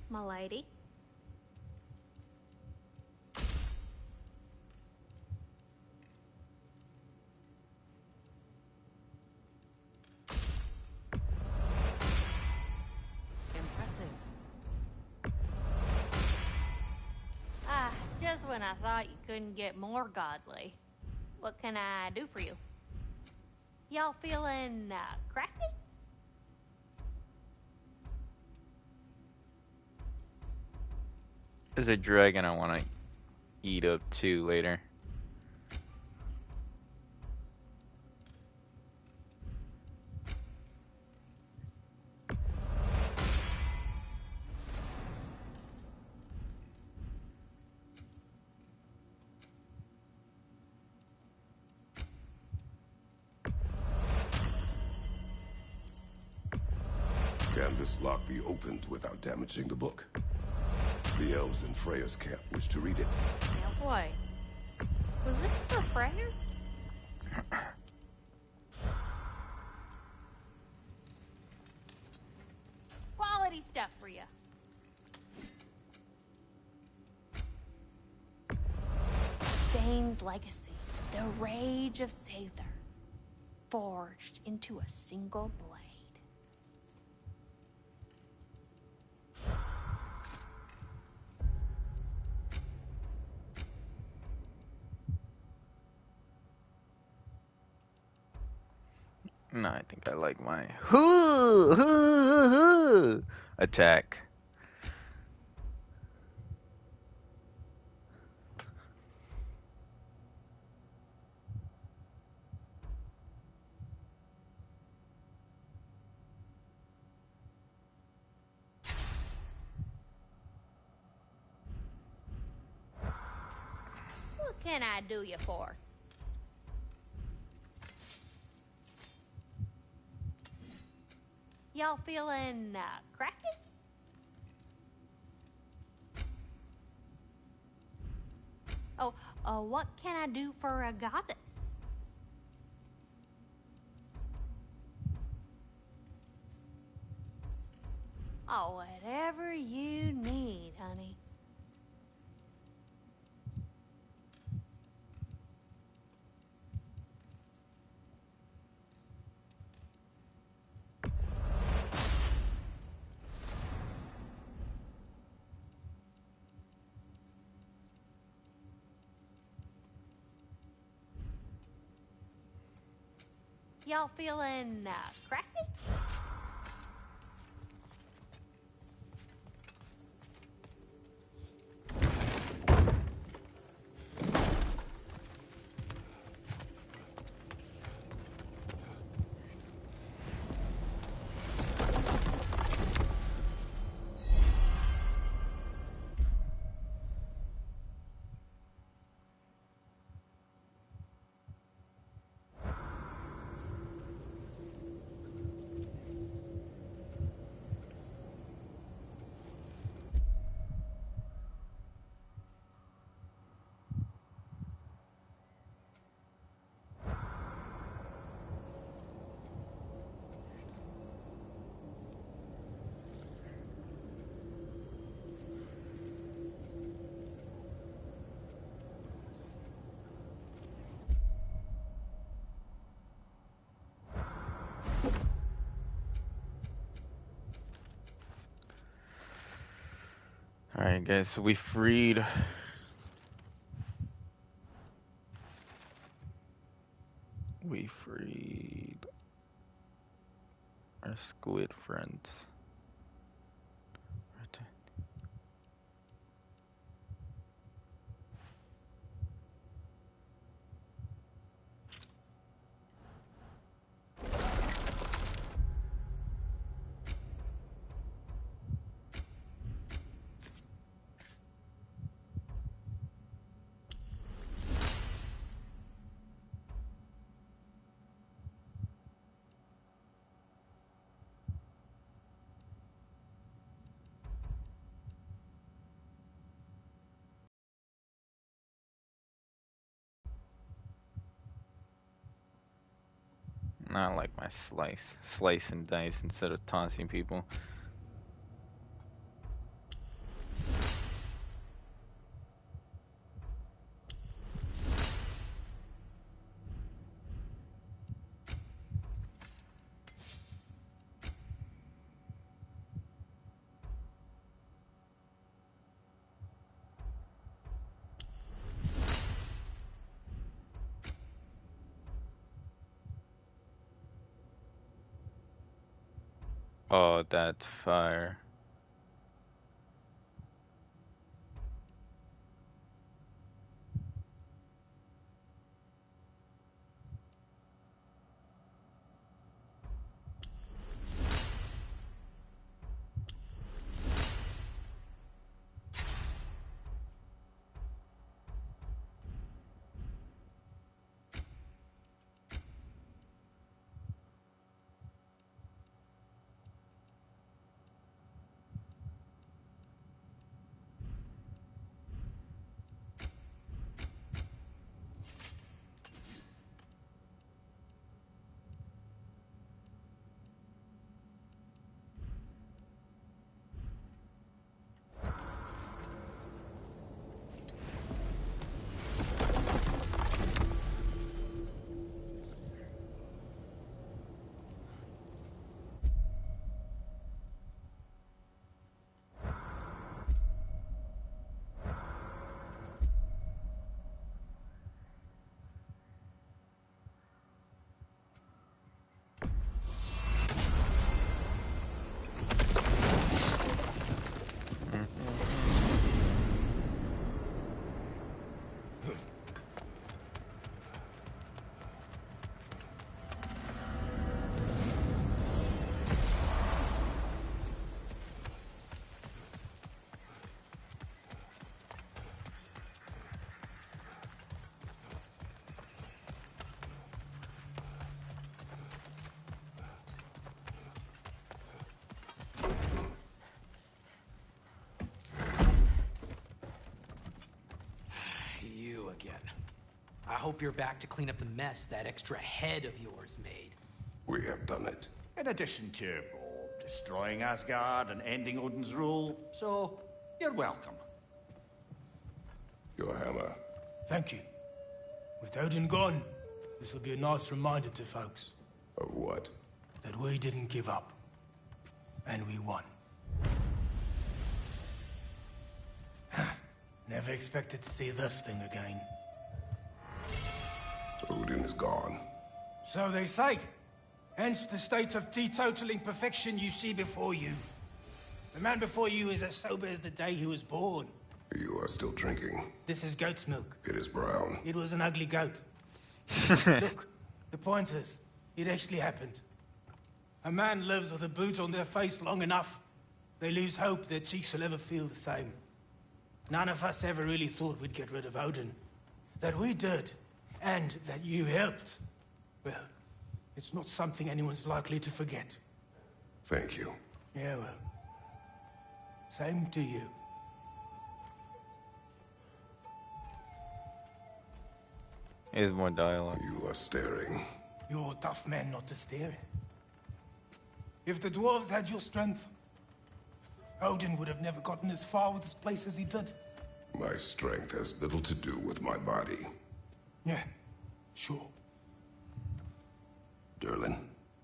My lady. Impressive. Just when I thought you couldn't get more godly. What can I do for you? Y'all feeling crafty? There's a dragon I want to eat up too later. Can this lock be opened without damaging the book? The elves in Freya's camp wish to read it. Now boy, was this for Freyr? heavy stuff for you. Dane's legacy, the rage of Sather, forged into a single blade. No, I think I like my attack. What can I do you for? Y'all feeling crafty? Oh, what can I do for a goddess? Oh, whatever you need, honey. Y'all feeling crafty? Alright, guys, so we freed. We freed our squid friends. Not like my slice and dice instead of tossing people. Oh, that's fire. hope you're back to clean up the mess that extra head of yours made. We have done it. In addition to destroying Asgard and ending Odin's rule, so you're welcome. Your hammer. Thank you. With Odin gone, this will be a nice reminder to folks. Of what? That we didn't give up. And we won. Never expected to see this thing again. Odin is gone. So they say. Hence the state of teetotaling perfection you see before you. The man before you is as sober as the day he was born. You are still drinking. This is goat's milk. It is brown. It was an ugly goat. Look, the point is, it actually happened. A man lives with a boot on their face long enough, they lose hope their cheeks will ever feel the same. None of us ever really thought we'd get rid of Odin. That we did, and that you helped. Well, it's not something anyone's likely to forget. Thank you. Yeah, well. Same to you. Here's more dialogue. You are staring. You're a tough man not to stare at. If the dwarves had your strength, Odin would have never gotten as far with this place as he did. My strength has little to do with my body. Yeah, sure. Derlin,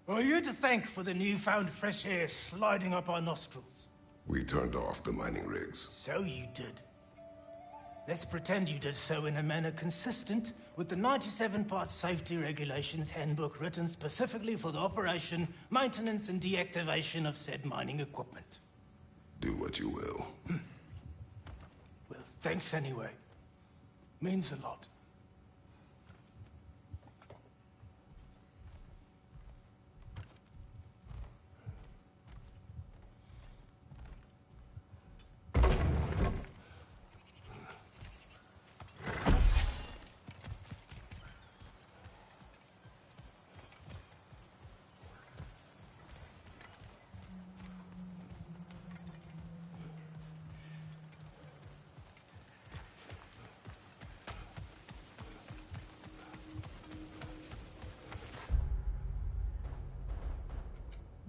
Are you to thank for the newfound fresh air sliding up our nostrils? we turned off the mining rigs. So you did. Let's pretend you did so in a manner consistent with the 97-part safety regulations handbook written specifically for the operation, maintenance, and deactivation of said mining equipment. Do what you will. Well, thanks anyway. Means a lot.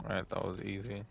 Right, that was easy.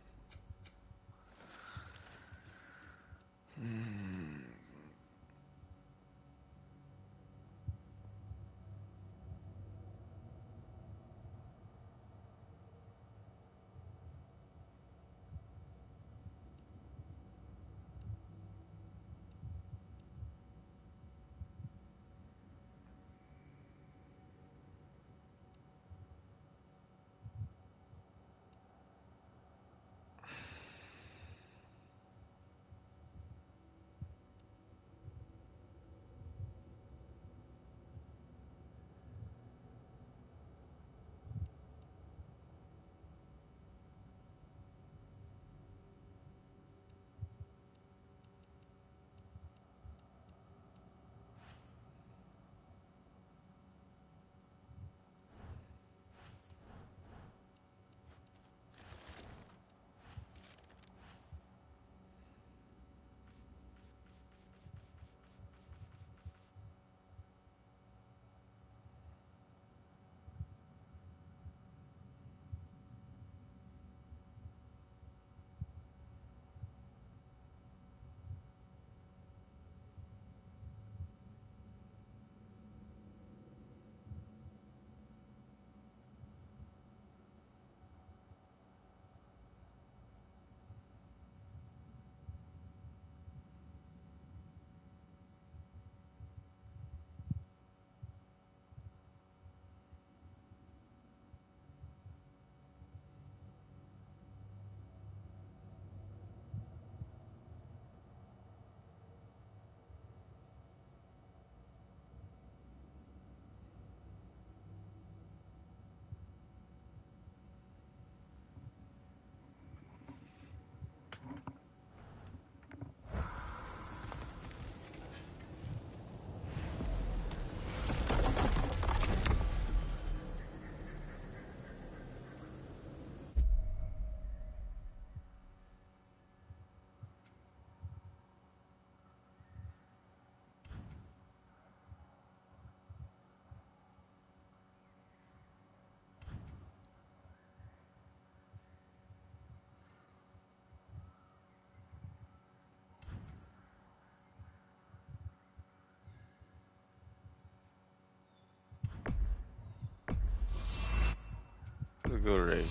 go right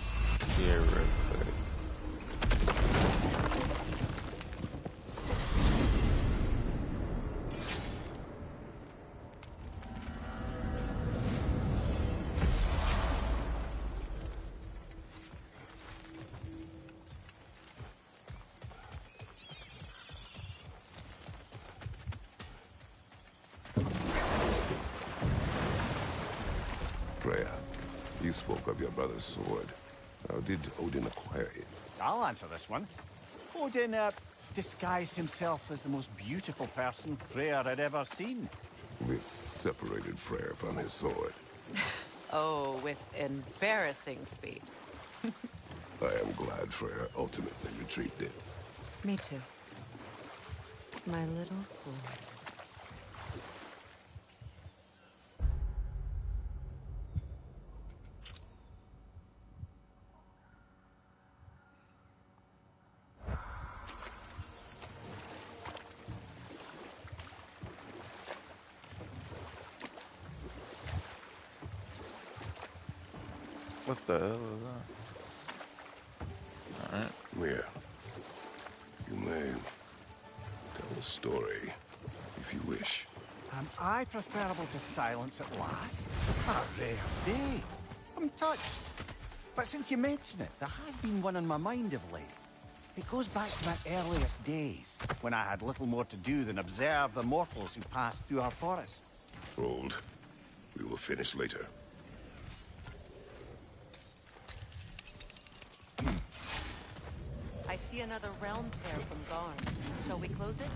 here real quick. Freya, you spoke of your brother's sword. How did Odin acquire it? I'll answer this one. Odin, disguised himself as the most beautiful person Freyr had ever seen. This separated Freyr from his sword. Oh, with embarrassing speed. I am glad Freyr ultimately retrieved it. Me too. My little fool. What the hell is that? Alright. Here. You may tell the story, if you wish. Am I preferable to silence at last? A rare day. I'm touched. But since you mention it, there has been one on my mind of late. It goes back to my earliest days, when I had little more to do than observe the mortals who passed through our forest. Hold. We will finish later. I see another realm tear from Garn. Shall we close it?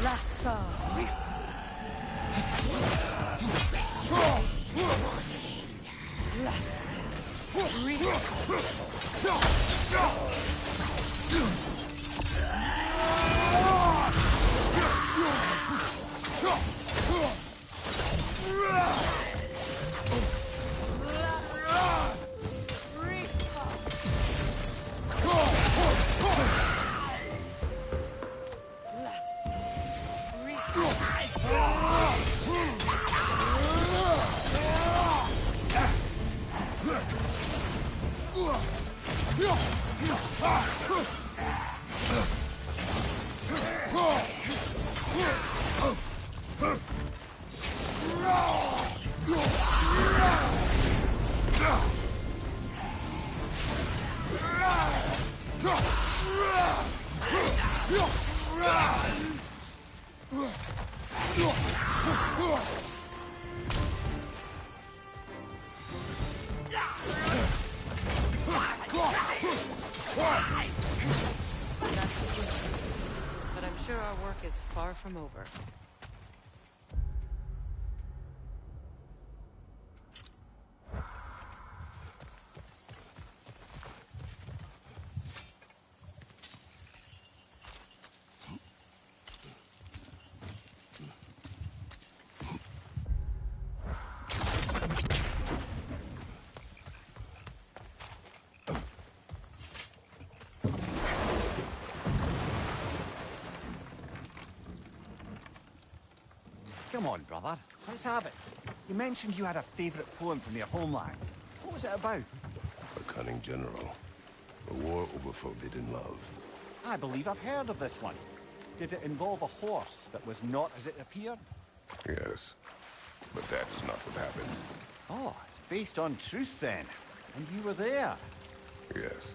Lassa! But I'm sure our work is far from over. Come on, brother. Let's have it. You mentioned you had a favorite poem from your homeland. What was it about? A cunning general. A war over forbidden love. I believe I've heard of this one. Did it involve a horse that was not as it appeared? Yes. But that is not what happened. Oh, it's based on truth then. And you were there. Yes.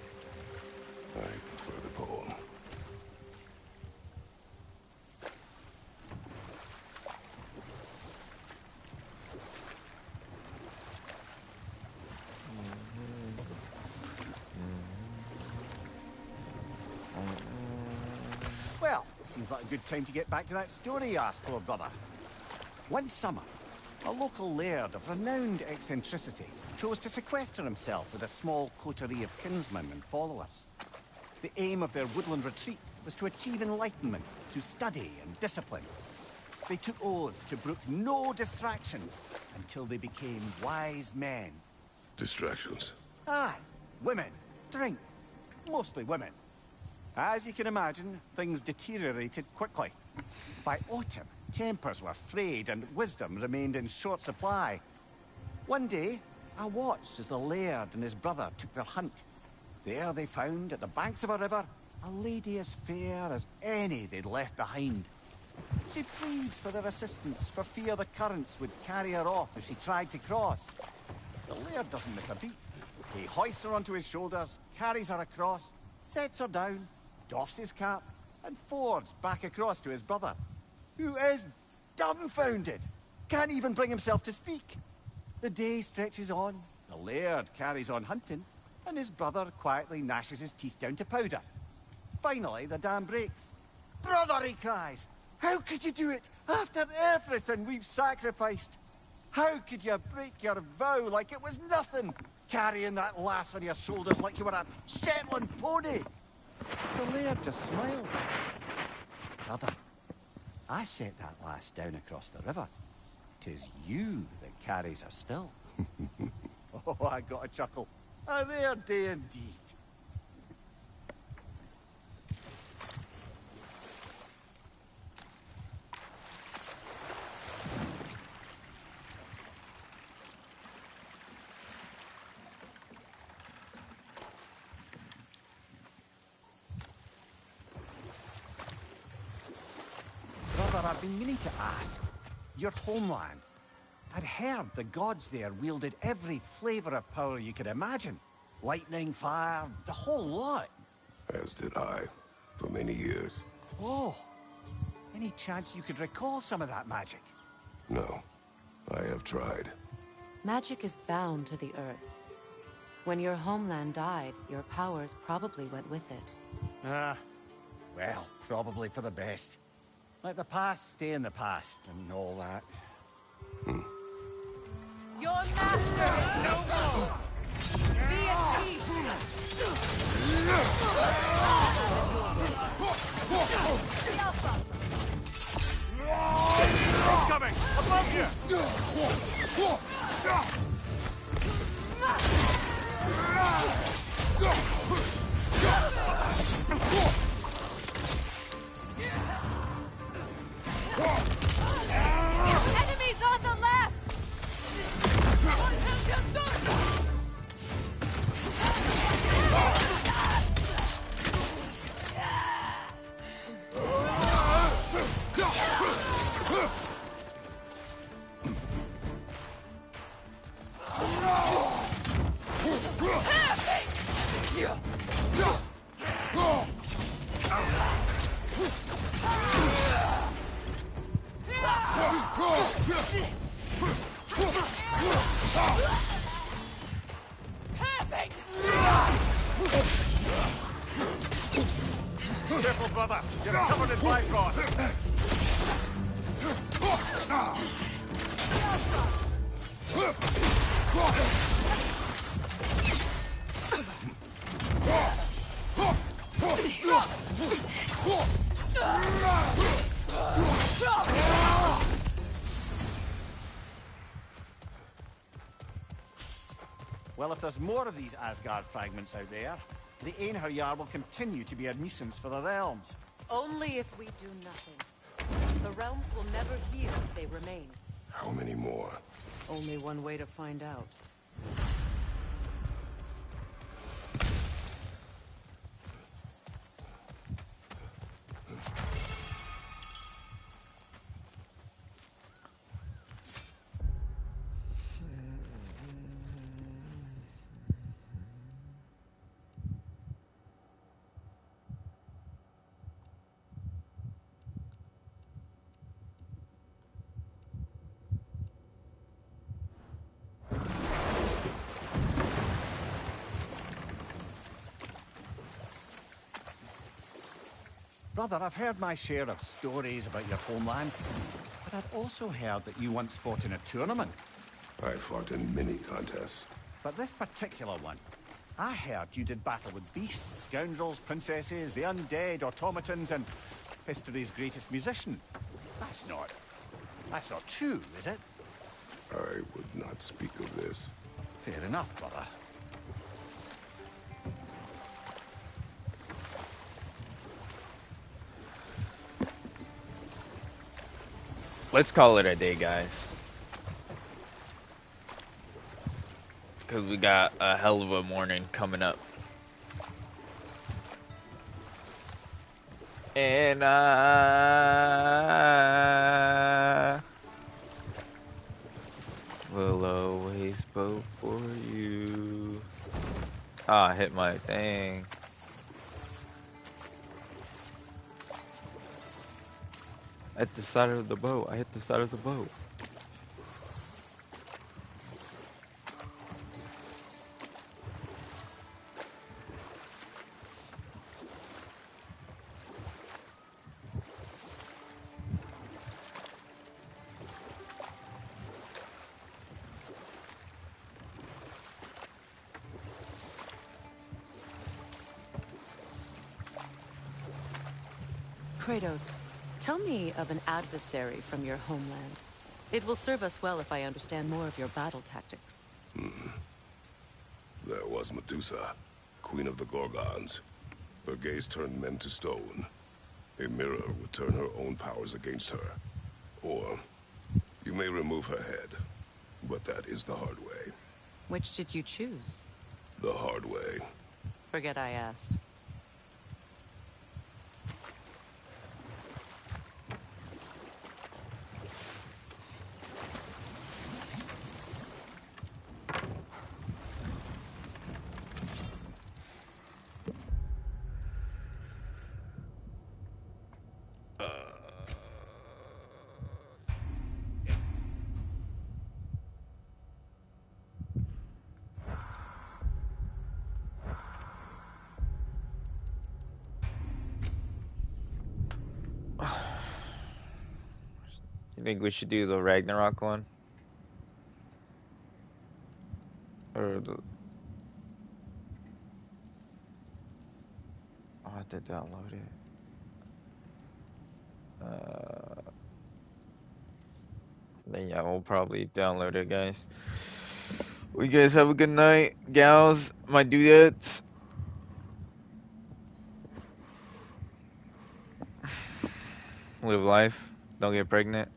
I prefer the poem. Well, seems like a good time to get back to that story you asked for, brother. One summer, a local laird of renowned eccentricity chose to sequester himself with a small coterie of kinsmen and followers. The aim of their woodland retreat was to achieve enlightenment through study and discipline. They took oaths to brook no distractions until they became wise men. Distractions. Aye, women, drink, mostly women. As you can imagine, things deteriorated quickly. By autumn, tempers were frayed and wisdom remained in short supply. One day, I watched as the laird and his brother took their hunt. There they found, at the banks of a river, a lady as fair as any they'd left behind. She pleads for their assistance, for fear the currents would carry her off if she tried to cross. The laird doesn't miss a beat. He hoists her onto his shoulders, carries her across, sets her down, doffs his cap, and fords back across to his brother, who is dumbfounded, can't even bring himself to speak. The day stretches on, the laird carries on hunting, and his brother quietly gnashes his teeth down to powder. Finally, the dam breaks. "Brother," he cries, "how could you do it after everything we've sacrificed? How could you break your vow like it was nothing, carrying that lass on your shoulders like you were a Shetland pony?" The laird just smiles. "Brother, I set that lass down across the river. 'Tis you that carries her still." Oh, I got a chuckle. A rare day indeed. Brother, I've been meaning to ask. Your homeland. I'd heard the gods there wielded every flavor of power you could imagine. Lightning, fire, the whole lot. As did I, for many years. Oh, any chance you could recall some of that magic? No, I have tried. Magic is bound to the earth. When your homeland died, your powers probably went with it. Ah, well, probably for the best. Let the past stay in the past and all that. Your master is no more! Be at peace! Coming! Above you! Enemies on the left! Careful, brother. You're covered in bifrost. Well, if there's more of these Asgard fragments out there, the Einherjar will continue to be a nuisance for the realms. Only if we do nothing. The realms will never heal if they remain. How many more? Only one way to find out. Brother, I've heard my share of stories about your homeland, but I've also heard that you once fought in a tournament. I fought in many contests. But this particular one, I heard you did battle with beasts, scoundrels, princesses, the undead, automatons, and history's greatest musician. That's not true, is it? I would not speak of this. Fair enough, brother. let's call it a day, guys. Because we got a hell of a morning coming up. And I will always vote for you. Ah, I hit my thing. At the side of the boat. I hit the side of the boat. Kratos, tell me of an adversary from your homeland. It will serve us well if I understand more of your battle tactics. There was Medusa, queen of the Gorgons. Her gaze turned men to stone. A mirror would turn her own powers against her. Or, you may remove her head, but that is the hard way. Which did you choose? The hard way. Forget I asked. You think we should do the Ragnarok one? Or the... I'll have to download it. Then yeah, we'll probably download it, guys. Well, you guys have a good night, gals, my dudettes. Live life. Don't get pregnant.